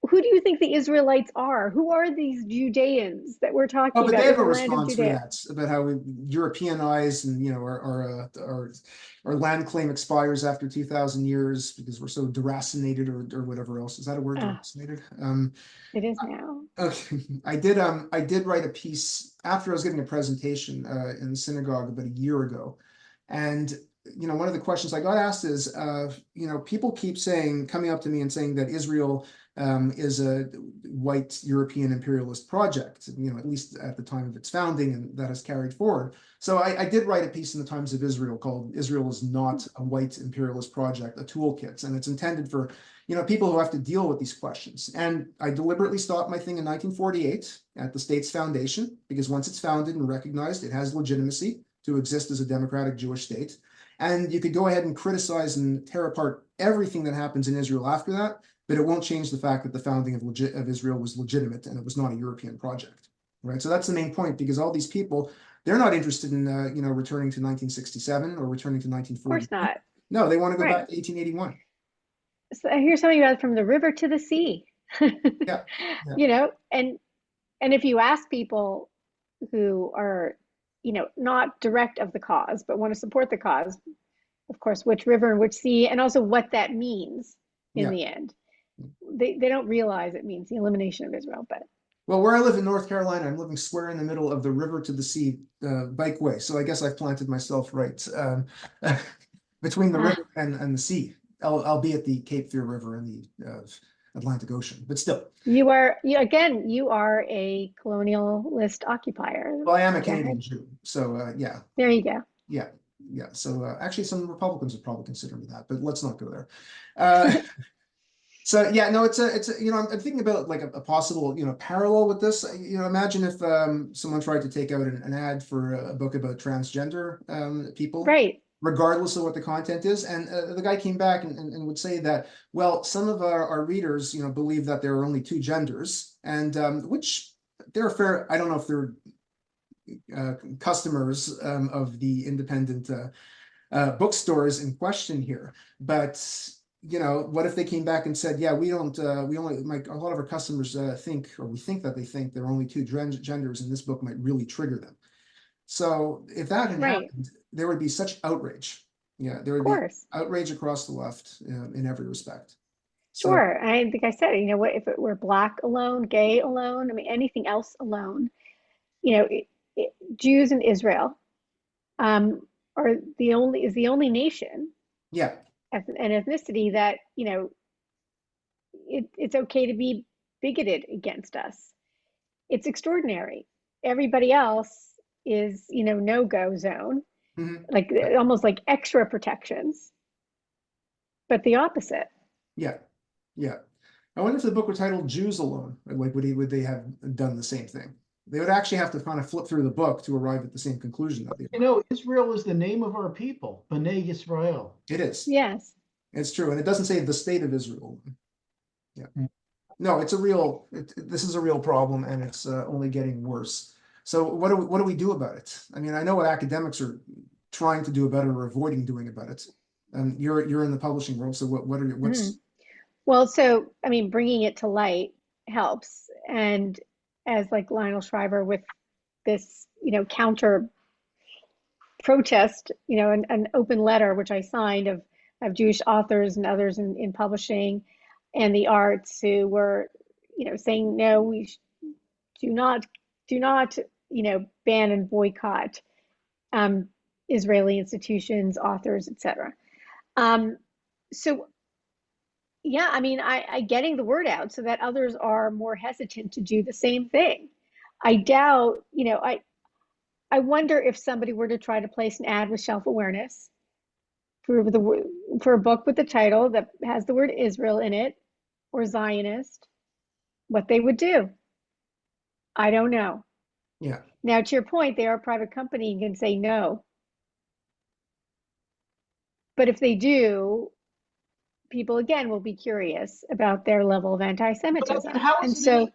Who do you think the Israelites are? Who are these Judeans that we're talking about? But they have a response for that, about how we Europeanize and our land claim expires after 2,000 years because we're so deracinated or whatever else. Is that a word? Deracinated? It is now. Okay. I did write a piece after I was giving a presentation in the synagogue about a year ago. And one of the questions I got asked is, people keep coming up to me and saying that Israel is a white European imperialist project, at least at the time of its founding, and that has carried forward. So I did write a piece in the Times of Israel called "Israel is Not a White Imperialist Project, a Toolkit," and it's intended for people who have to deal with these questions. And I deliberately stopped my thing in 1948 at the state's foundation, because once it's founded and recognized, it has legitimacy to exist as a democratic Jewish state. And you could go ahead and criticize and tear apart everything that happens in Israel after that, but it won't change the fact that the founding of Israel was legitimate and it was not a European project, right? So that's the main point, because all these people, they're not interested in, returning to 1967 or returning to 1940. Of course not. No, they want to go back to 1881. So I hear something about from the river to the sea. Yeah. And if you ask people who are not direct of the cause, but want to support the cause, of course, which river and which sea, and also what that means in the end. They don't realize it means the elimination of Israel. But well, where I live in North Carolina, I'm living square in the middle of the river to the sea bikeway. So I guess I've planted myself right between the river and the sea, albeit the Cape Fear River and the Atlantic Ocean, but still. You are a colonialist occupier. Well, I am a Canadian Jew, so yeah. There you go. Yeah. So actually, some Republicans would probably consider me that, but let's not go there. So yeah, no, it's I'm thinking about like a possible parallel with this. Imagine if someone tried to take out an ad for a book about transgender people, right? Regardless of what the content is. And the guy came back and would say that, well, some of our readers, believe that there are only two genders, and which they're fair. I don't know if they're customers of the independent bookstores in question here, but what if they came back and said, yeah, we only, a lot of our customers think that they think there are only two genders, and this book might really trigger them. So if that had happened, there would be such outrage. Yeah, there would be outrage across the left in every respect. So Sure. I think I said, what if it were black alone, gay alone, I mean, anything else alone, you know, Jews in Israel are the only nation yeah, as an ethnicity that, it's okay to be bigoted against us. It's extraordinary. Everybody else is, no-go zone, mhm, like almost like extra protections, but the opposite. yeah, yeah. I wonder if the book were titled Jews Alone, like would they have done the same thing? They would actually have to kind of flip through the book to arrive at the same conclusion that they are. Israel is the name of our people, B'nai Yisrael. It is. Yes. It's true. And it doesn't say the state of Israel. Yeah. Mm. No, it's a real, this is a real problem, and it's only getting worse. So what do we do about it? I mean, I know what academics are trying to do about it or avoiding doing about it. And you're in the publishing world, so what are your, what's, Well, so, I mean, bringing it to light helps. And as like Lionel Shriver with this, counter protest, an open letter, which I signed of Jewish authors and others in publishing and the arts who were, saying, no, do not, ban and boycott Israeli institutions, authors, etc. So yeah, I mean, I getting the word out so that others are more hesitant to do the same thing. I doubt, I wonder if somebody were to try to place an ad with self-awareness for a book with the title that has the word Israel in it or Zionist, what they would do. I don't know. yeah. Now, to your point, they are a private company and can say no. But if they do, people again will be curious about their level of But I anti-Semitism. mean, how And is it so,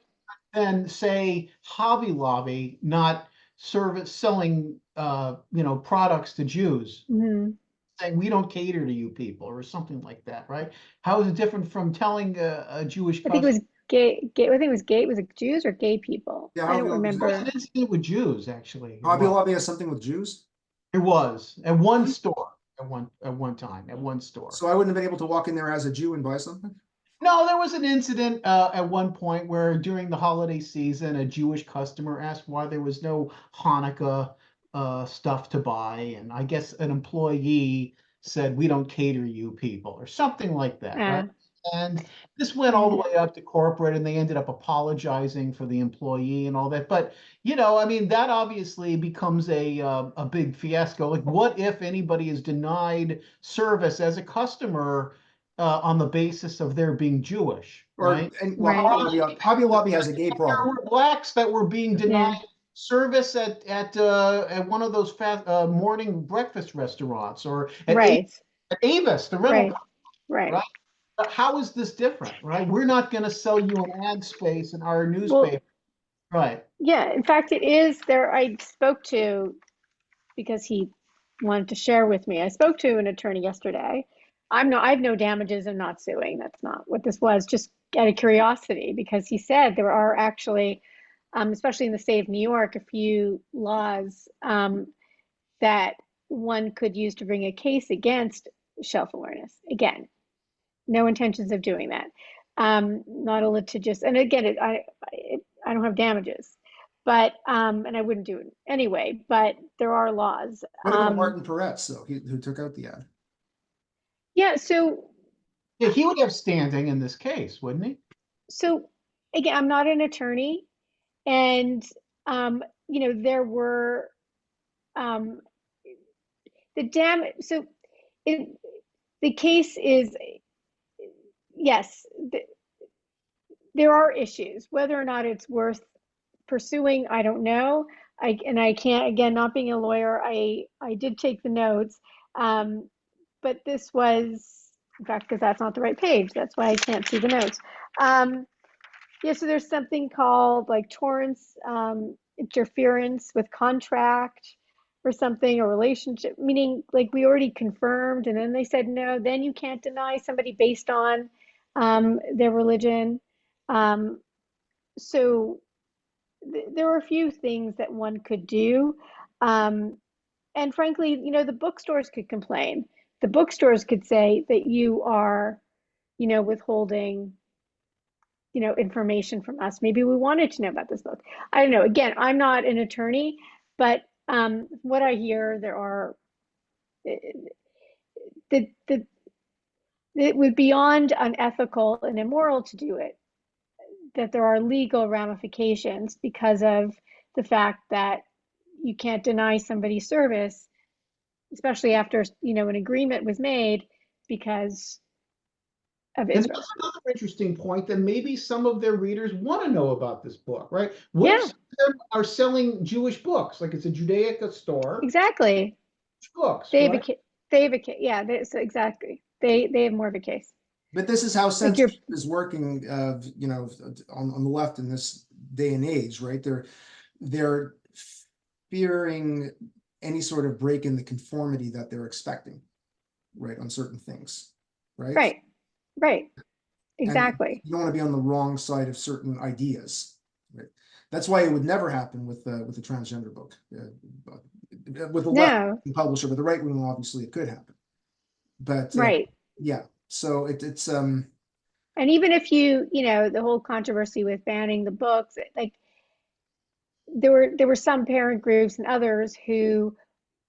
then say Hobby Lobby not selling products to Jews, mhm. saying we don't cater to you people or something like that, right? How is it different from telling a Jewish I think it customer? was gay. I think it was gay. Was it Jews or gay people? Yeah, I Hobby don't Lobby, There was remember. an incident with Jews, actually. Hobby Lobby has something with Jews. It was at one store at one store. So I wouldn't have been able to walk in there as a Jew and buy something. No, there was an incident at one point where during the holiday season, a Jewish customer asked why there was no Hanukkah stuff to buy, and I guess an employee said, "We don't cater you people," or something like that, right? Uh, And this went all the way up to corporate, and they ended up apologizing for the employee and all that. But I mean, that obviously becomes a big fiasco. Like, what if anybody is denied service as a customer on the basis of their being Jewish, Or right? and well, right. Hobby Lobby has a gay There problem. were blacks that were being Yeah. denied service at one of those morning breakfast restaurants or Right. at Avis, the rental Right. company, Right. right? But how is this different, right? We're not going to sell you an ad space in our Well, newspaper, right? yeah. In fact, it is there. I spoke to because he wanted to share with me. I spoke to an attorney yesterday. I have no damages. I'm not suing. That's not what this was. Just out of curiosity, because he said there are actually, especially in the state of New York, a few laws that one could use to bring a case against self-awareness. Again, no intentions of doing that. Not a litigious, and again, I don't have damages, but and I wouldn't do it anyway. But there are laws. What about Martin Peretz, though, who took out the ad? Yeah. So Yeah, he would have standing in this case, wouldn't he? so again, I'm not an attorney, and there were um, the damage. So it, the case is yes. There are issues. Whether or not it's worth pursuing, I don't know. I can't, again, not being a lawyer, I did take the notes. Um, but this was, in fact, because that's not the right page. That's why I can't see the notes. Yeah, so there's something called like torrents interference with contract or something, or relationship, meaning like we already confirmed and then they said no, then you can't deny somebody based on their religion. Um, so there are a few things that one could do. Um, and frankly, the bookstores could complain. The bookstores could say that withholding, information from us. Maybe we wanted to know about this book. I don't know. Again, I'm not an attorney, but what I hear, there are the it would be beyond unethical and immoral to do it, that there are legal ramifications because of the fact that you can't deny somebody service, especially after an agreement was made because of And Israel. that's another interesting point, that maybe some of their readers want to know about this book, right? What Yeah. if some of them are selling Jewish books, like it's a Judaica store, Exactly. books, They have right? they have a case. Yeah, so exactly. They have more of a case. But this is how Like you're censorship is working, on the left in this day and age, right? They're fearing any sort of break in the conformity that they're expecting, right, on certain things, right? right. And Exactly. you don't want to be on the wrong side of certain ideas, right? That's why it would never happen with the transgender book, with the left No, publisher, but the right wing, obviously it could happen. But right. yeah, so it's And even if the whole controversy with banning the books, like there were some parent groups and others who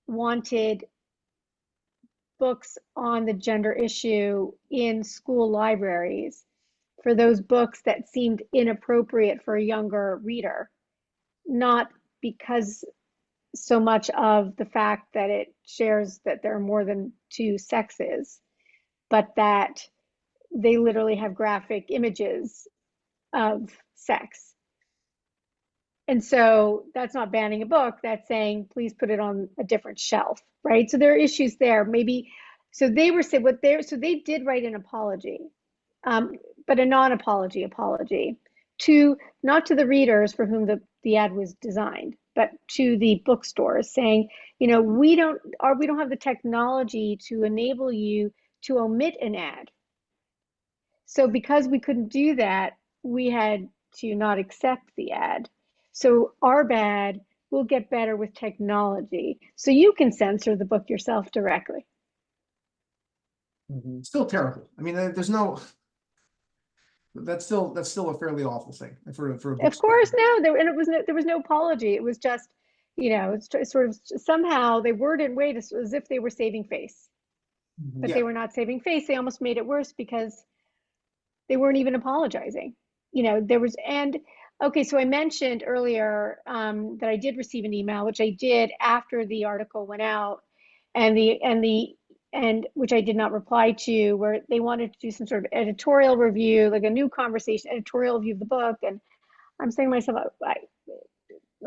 wanted books on the gender issue in school libraries for those books that seemed inappropriate for a younger reader, not because so much of the fact that it shares that there are more than two sexes, but that they literally have graphic images of sex. And so that's not banning a book, that's saying, please put it on a different shelf, right? So there are issues there. Maybe, so they were saying so they did write an apology, but a non-apology apology to, not to the readers for whom the ad was designed, but to the bookstores, saying, we don't have the technology to enable you to omit an ad. So because we couldn't do that, we had to not accept the ad. So our bad, will get better with technology. So you can censor the book yourself directly. still terrible. I mean, that's still a fairly awful thing for a Of bookstore. course, no, there was no apology. It was just, it's sort of, somehow they worded in a way as if they were saving face, but Yeah. they were not saving face. They almost made it worse because they weren't even apologizing. There was, and okay, so I mentioned earlier that I did receive an email, which I did after the article went out, and which I did not reply to, where they wanted to do some sort of editorial review, like a new conversation, editorial review of the book. And I'm saying to myself,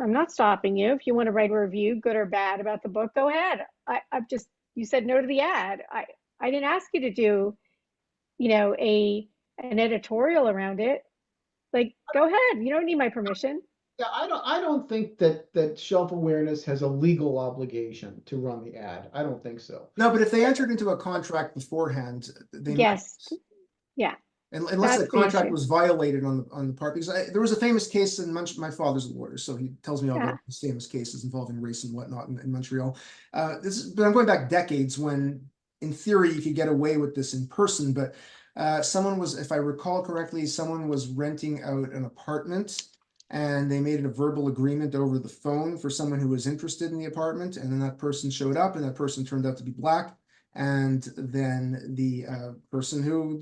I'm not stopping you. If you want to write a review, good or bad, about the book, go ahead. I've just, you said no to the ad. I didn't ask you to do, an editorial around it. Like, go ahead. You don't need my permission. Yeah, I don't think that shelf awareness has a legal obligation to run the ad. I don't think so. No, but if they entered into a contract beforehand, they might. Yes. Yeah. Unless the That's the contract issue. was violated on the part, because there was a famous case in my father's a lawyer, so he tells me all Yeah. about these famous cases involving race and whatnot in Montreal. But I'm going back decades when, in theory, you could get away with this in person, but someone was, if I recall correctly, someone was renting out an apartment, and they made a verbal agreement over the phone for someone who was interested in the apartment, and then that person showed up, and that person turned out to be Black. And then the person who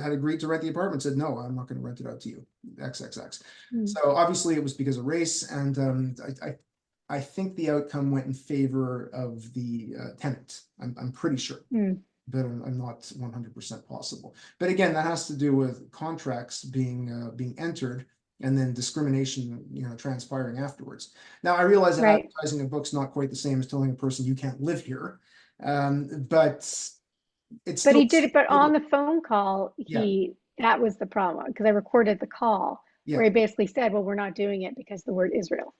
had agreed to rent the apartment said, no, I'm not going to rent it out to you, XXX. So obviously it was because of race. And I think the outcome went in favor of the tenant. I'm pretty sure, but I'm not 100% possible. But again, that has to do with contracts being entered, and then discrimination, transpiring afterwards. Now, I realize that Right. advertising a book's not quite the same as telling a person you can't live here. But it's But still, he did it, but on the phone call, Yeah. that was the problem, because I recorded the call where yeah, he basically said, well, we're not doing it because the word Israel.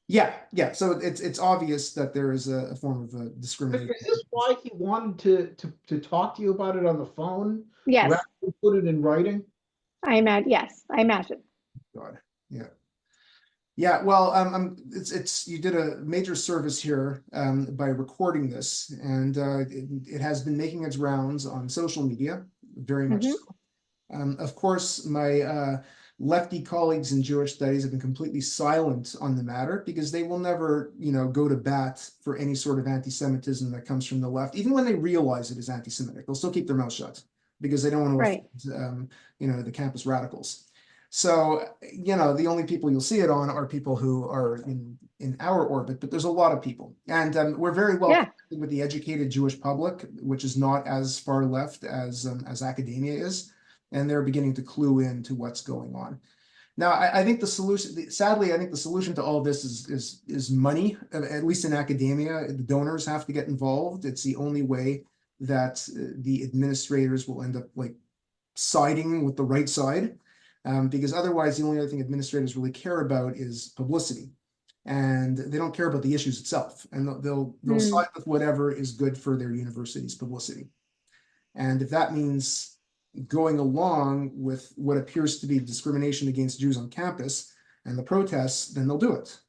yeah. So it's obvious that there is a form of But discrimination. is this why he wanted to talk to you about it on the phone Yes, rather than put it in writing? yes, I imagine. God, yeah. Yeah, well, you did a major service here by recording this, and it has been making its rounds on social media, very much so. Of course, my lefty colleagues in Jewish studies have been completely silent on the matter because they will never, go to bat for any sort of anti-Semitism that comes from the left, even when they realize it is anti-Semitic. They'll still keep their mouth shut because they don't want to Right. offend, the campus radicals. So, the only people you'll see it on are people who are in our orbit, but there's a lot of people. And we're very well connected with the educated Jewish public, which is not as far left as academia is. And they're beginning to clue in to what's going on. Now, I think the solution, sadly, I think the solution to all this is money, at least in academia. The donors have to get involved. It's the only way that the administrators will end up siding with the right side. Because otherwise, the only other thing administrators really care about is publicity, and they don't care about the issues itself. And they'll side with whatever is good for their university's publicity. And if that means going along with what appears to be discrimination against Jews on campus and the protests, then they'll do it.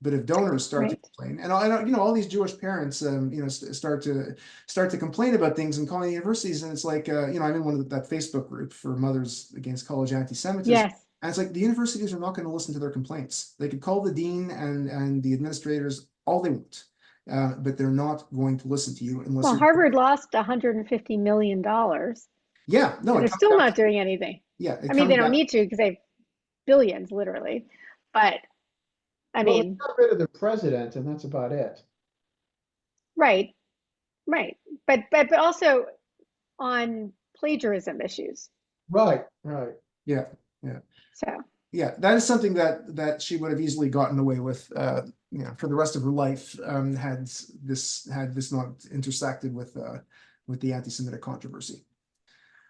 But if donors start to complain, and all these Jewish parents, start to complain about things and calling universities, and it's like, I'm in one of that Facebook group for Mothers Against College Anti-Semitism. Yes. And it's like the universities are not going to listen to their complaints. They could call the dean and the administrators all they want, but they're not going to listen to you unless. Well, Harvard lost $150 million. Yeah, no, they're still not doing anything. Yeah, I mean, they don't need to because they have billions, literally. But I mean, they got rid of the president, and that's about it. Right. But also on plagiarism issues. Right. Yeah. So. Yeah, that is something that she would have easily gotten away with, for the rest of her life, had this not intersected with the anti-Semitic controversy.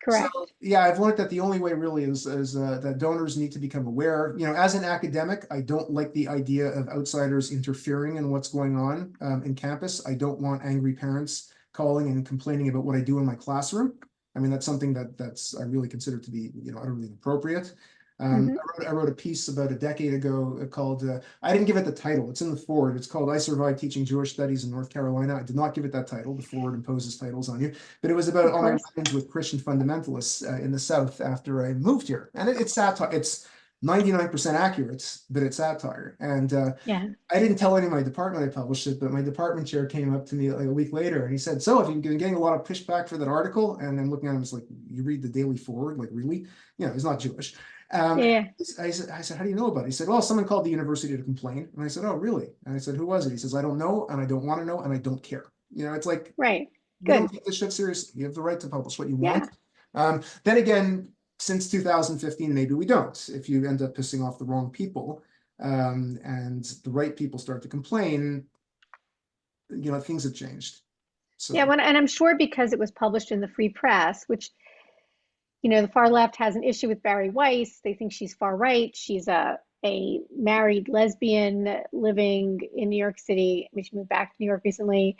Correct. So, yeah, I've learned that the only way really is that donors need to become aware. As an academic, I don't like the idea of outsiders interfering in what's going on in campus. I don't want angry parents calling and complaining about what I do in my classroom. I mean, that's something that's I really consider to be utterly inappropriate. I wrote a piece about a decade ago called, I didn't give it the title, it's in the forward, it's called I Survived Teaching Jewish Studies in North Carolina. I did not give it that title, the forward imposes titles on you, but it was about all my run-ins with Christian fundamentalists in the South after I moved here. And it's satire, it's 99% accurate, but it's satire. And I didn't tell any of my department I published it, but my department chair came up to me like a week later and he said, "So have you been getting a lot of pushback for that article?" And I'm looking at him, it's like, "You read the Daily Forward? Like, really?" He's not Jewish. I said, "How do you know about it?" He said, "Well, someone called the university to complain." And I said, "Oh, really?" And I said, "Who was it?" He says, "I don't know, and I don't want to know, and I don't care." It's like, right. You don't take this shit seriously. You have the right to publish what you want. Then again, since 2015, maybe we don't. If you end up pissing off the wrong people, and the right people start to complain, things have changed. So and I'm sure because it was published in the Free Press, which the far left has an issue with Bari Weiss. They think she's far right. She's a married lesbian living in New York City. I mean, she moved back to New York recently.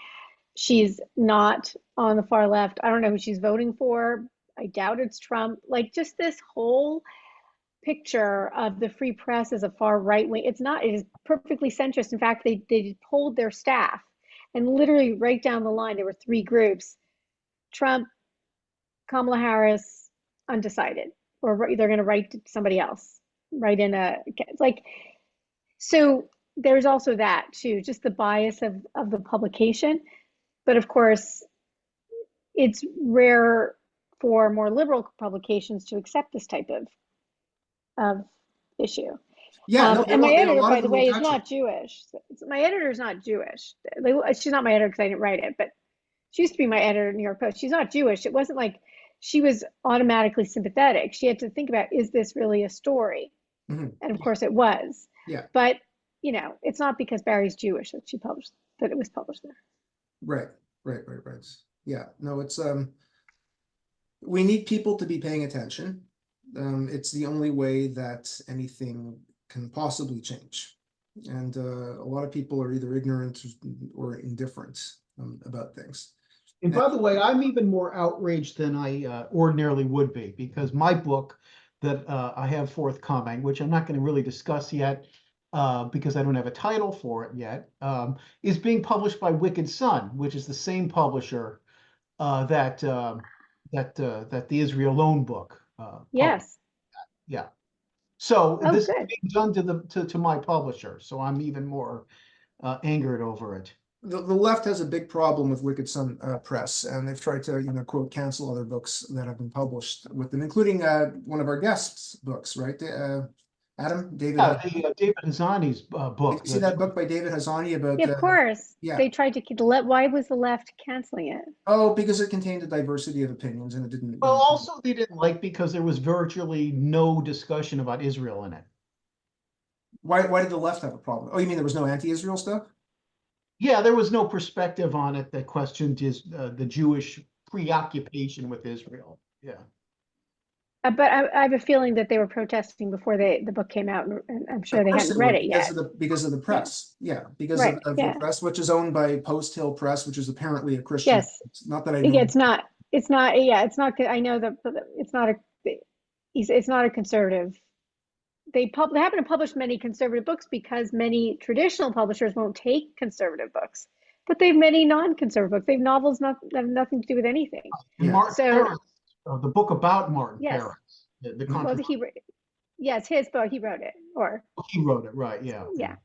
She's not on the far left. I don't know who she's voting for. I doubt it's Trump. Like, just this whole picture of the Free Press as a far right wing. It's not. It is perfectly centrist. In fact, they polled their staff, and literally right down the line, there were three groups: Trump, Kamala Harris, undecided, or they're going to write to somebody else. Write in so there's also that too, just the bias of the publication. But of course, it's rare for more liberal publications to accept this type of issue. And my editor, by the way, is not Jewish. My editor is not Jewish. She's not my editor because I didn't write it, but she used to be my editor at New York Post. She's not Jewish. It wasn't like she was automatically sympathetic. She had to think about, is this really a story? And of course it was. But it's not because Barry's Jewish that it was published there. Right. Yeah, no, it's we need people to be paying attention. It's the only way that anything can possibly change. And a lot of people are either ignorant or indifferent about things. And by the way, I'm even more outraged than I ordinarily would be, because my book that I have forthcoming, which I'm not going to really discuss yet because I don't have a title for it yet, is being published by Wicked Sun, which is the same publisher that the Israel Loan book published. Yes. Yeah. So Oh, this is good. being done to my publisher, so I'm even more angered over it. The left has a big problem with Wicked Sun Press, and they've tried to, quote, cancel other books that have been published with them, including one of our guests' books, right? Adam, David. Yeah, David Hazani's Did book. you see that book by David Hazani about? Yeah, of course. Yeah. They tried to keep the left. Why was the left canceling it? Oh, because it contained a diversity of opinions, and it didn't. Well, also they didn't like because there was virtually no discussion about Israel in it. Why did the left have a problem? Oh, you mean there was no anti-Israel stuff? Yeah, there was no perspective on it that questioned the Jewish preoccupation with Israel. Yeah. But I have a feeling that they were protesting before the book came out, and I'm sure Of they course hadn't it read would, it yet. because of the press. Yeah, because Right, of yeah. the press, which is owned by Post Hill Press, which is apparently a Christian. Yes. Not that I know. Yeah, it's not. It's not. Yeah, it's not. I know that it's not a. It's not a conservative. They happen to publish many conservative books because many traditional publishers won't take conservative books, but they have many non-conservative books. They have novels that have nothing to do with anything. And Yeah. Martin So- Parris, the book about Martin Yes. Parris, the Well, controversy. yes, his book. He wrote it, or He wrote it, right? Yeah. yeah.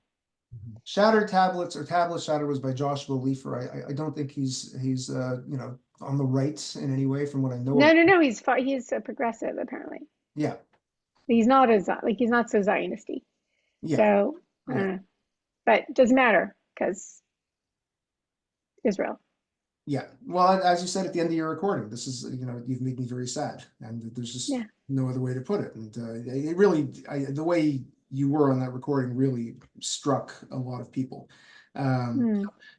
Shattered Tablets or Tablet Shattered was by Joshua Leifer. I don't think he's on the right in any way from what I know. No. He's a progressive apparently. Yeah. He's not he's not so Zionisty. Yeah. So, Yeah. But it doesn't matter because Israel. Yeah. Well, as you said at the end of your recording, this is, you've made me very sad, and there's just Yeah. no other way to put it. And it really, the way you were on that recording really struck a lot of people.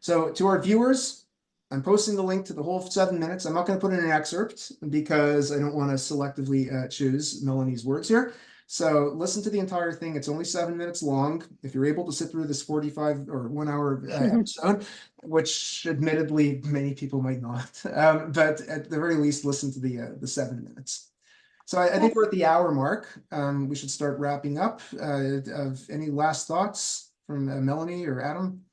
So to our viewers, I'm posting the link to the whole 7 minutes. I'm not going to put in an excerpt because I don't want to selectively choose Melanie's words here. So listen to the entire thing. It's only 7 minutes long. If you're able to sit through this 45 or 1 hour episode, which admittedly many people might not, but at the very least, listen to the 7 minutes. So I think we're at the hour mark. We should start wrapping up. Of any last thoughts from Melanie or Adam?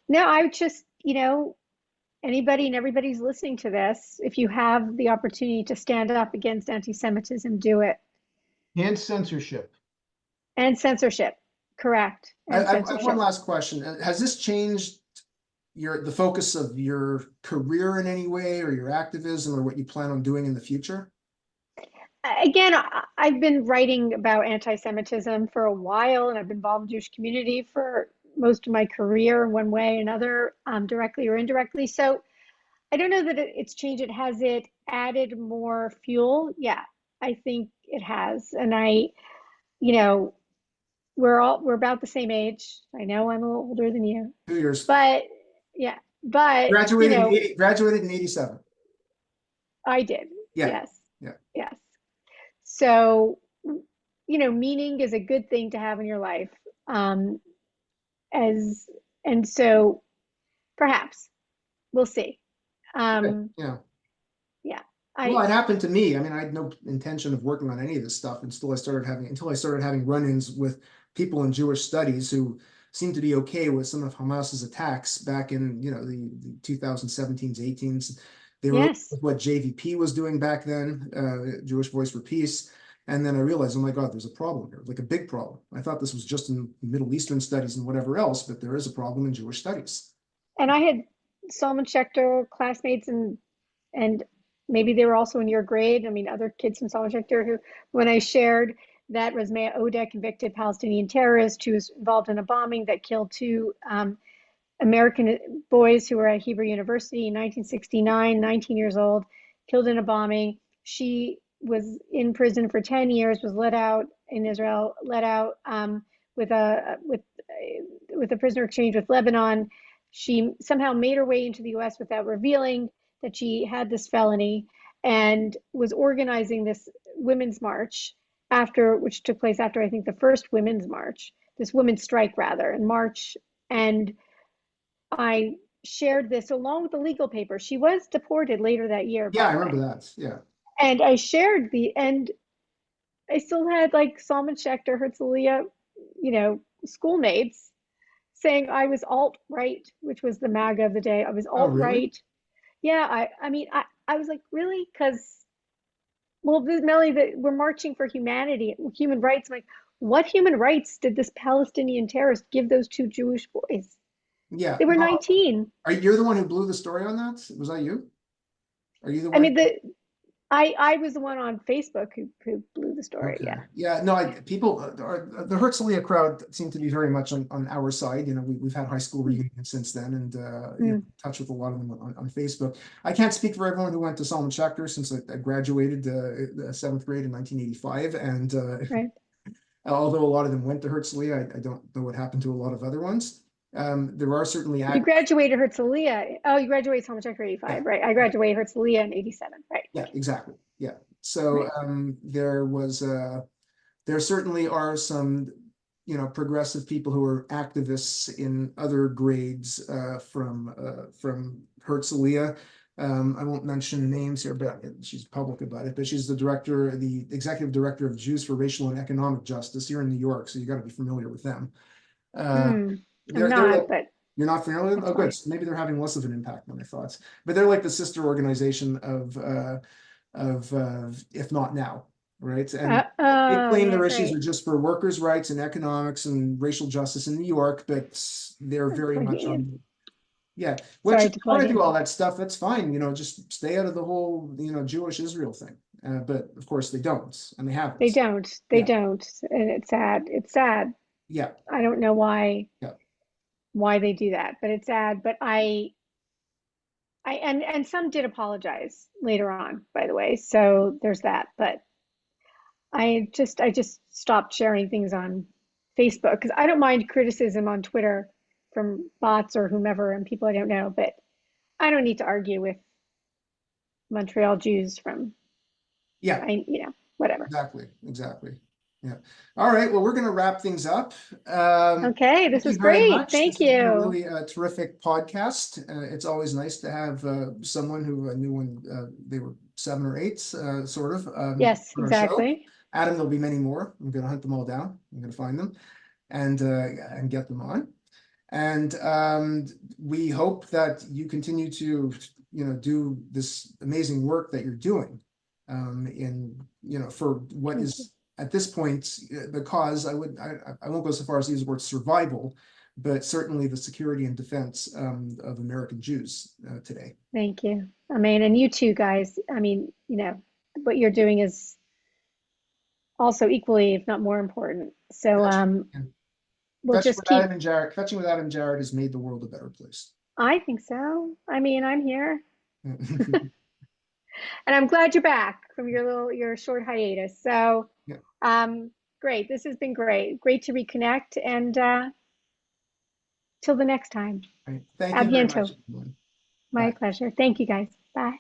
No, I would just, anybody and everybody's listening to this, if you have the opportunity to stand up against anti-Semitism, do it. And censorship. And censorship, correct. And I have censorship. one last question. Has this changed the focus of your career in any way, or your activism, or what you plan on doing in the future? Again, I've been writing about anti-Semitism for a while, and I've been involved in the Jewish community for most of my career in one way or another, directly or indirectly. So I don't know that it's changed. Has it added more fuel? Yeah, I think it has. And we're about the same age. I know I'm a little older than you. 2 years. But yeah, but Graduated in 87. I did. Yeah. Yes. Yeah. Yes. So, meaning is a good thing to have in your life. And so perhaps we'll see. Yeah. Yeah. Well, it happened to me. I mean, I had no intention of working on any of this stuff until I started having run-ins with people in Jewish studies who seemed to be okay with some of Hamas's attacks back in, the 2017s, 18s. They were with what JVP was doing back then, Jewish Voice for Peace. And then I realized, oh my God, there's a problem here, like a big problem. I thought this was just in Middle Eastern studies and whatever else, but there is a problem in Jewish studies. And I had Salman Schechter classmates, and maybe they were also in your grade. I mean, other kids from Salman Schechter who, when I shared that Resmea Odeh, convicted Palestinian terrorist who was involved in a bombing that killed 2 American boys who were at Hebrew University in 1969, 19 years old, killed in a bombing. She was in prison for 10 years, was let out in Israel, let out with a prisoner exchange with Lebanon. She somehow made her way into the US without revealing that she had this felony, and was organizing this women's march which took place after, I think, the first women's march, this women's strike rather, in March. And I shared this along with the legal paper. She was deported later that year. Yeah, I remember that. Yeah. And I shared and I still had like Salman Schechter, Herzliya, schoolmates saying I was alt-right, which was the MAGA of the day. I was alt-right. Really? Yeah, I mean, I was like, really? Because well, Melanie, we're marching for humanity, human rights. I'm like, what human rights did this Palestinian terrorist give those two Jewish boys? Yeah. They were Well, 19. you're the one who blew the story on that? Was that you? Are you the I one? mean, I was the one on Facebook who blew the story. Okay. Yeah. Yeah. No, people the Herzliya crowd seem to be very much on our side. You know, we've had high school reunions since then, and you know, Mm. in touch with a lot of them on Facebook. I can't speak for everyone who went to Solomon Schechter since I graduated the seventh grade in 1985, and Right. although a lot of them went to Herzliya, I don't know what happened to a lot of other ones. There are certainly You graduated Herzliya. Oh, you graduated Solomon Schechter 85, right? I graduated Herzliya in 87, right? yeah, exactly. Yeah. So Right. there certainly are some, you know, progressive people who are activists in other grades from Herzliya. I won't mention names here, but she's public about it. But she's the executive director of Jews for Racial and Economic Justice here in New York. So you got to be familiar with them. I'm They're not, like, but you're not familiar with them? that's Oh, good. fine. So maybe they're having less of an impact than I thought. But they're like the sister organization of If Not Now, right? And they Oh, claim yeah, their issues are great. just for workers' rights and economics and racial justice in New York, but they're very much Plugging in. on, yeah. Which Sorry if to you want plug to do in. all that stuff, that's fine. You know, just stay out of the whole, you know, Jewish Israel thing. But of course they don't, and they They haven't. don't. They Yeah, don't. And it's sad. It's sad. yeah, I don't know yeah. why they do that, but it's sad. But and some did apologize later on, by the way. So there's that. But I just stopped sharing things on Facebook because I don't mind criticism on Twitter from bots or whomever and people I don't know, but I don't need to argue with Montreal Jews from Yeah. whatever. Exactly, exactly. Yeah. All right. Well, we're going to wrap things up. Okay, Thank this you was very great. much. This Thank has been a you. really terrific podcast. It's always nice to have someone who I knew when they were 7 or 8, sort of, Yes, on our show. exactly. Adam, there'll be many more. I'm going to hunt them all down. I'm going to find them and get them on. And we hope that you continue to, you know, do this amazing work that you're doing in, you know, for what Thank you. is at this point the cause. I won't go so far as to use the word survival, but certainly the security and defense of American Jews today. Thank you. I mean, and you too, guys. I mean, what you're doing is also equally, if not more important. So we'll Kvetching just with Adam keep, and Jared, Kvetching with Adam and Jared has made the world a better place. I think so. I mean, I'm here. And I'm glad you're back from your short hiatus. So, Yeah. great. This has been great. Great to reconnect and till the next time. Right. Thank A you very much, bientôt. everyone. My Bye. pleasure. Thank you guys. Bye.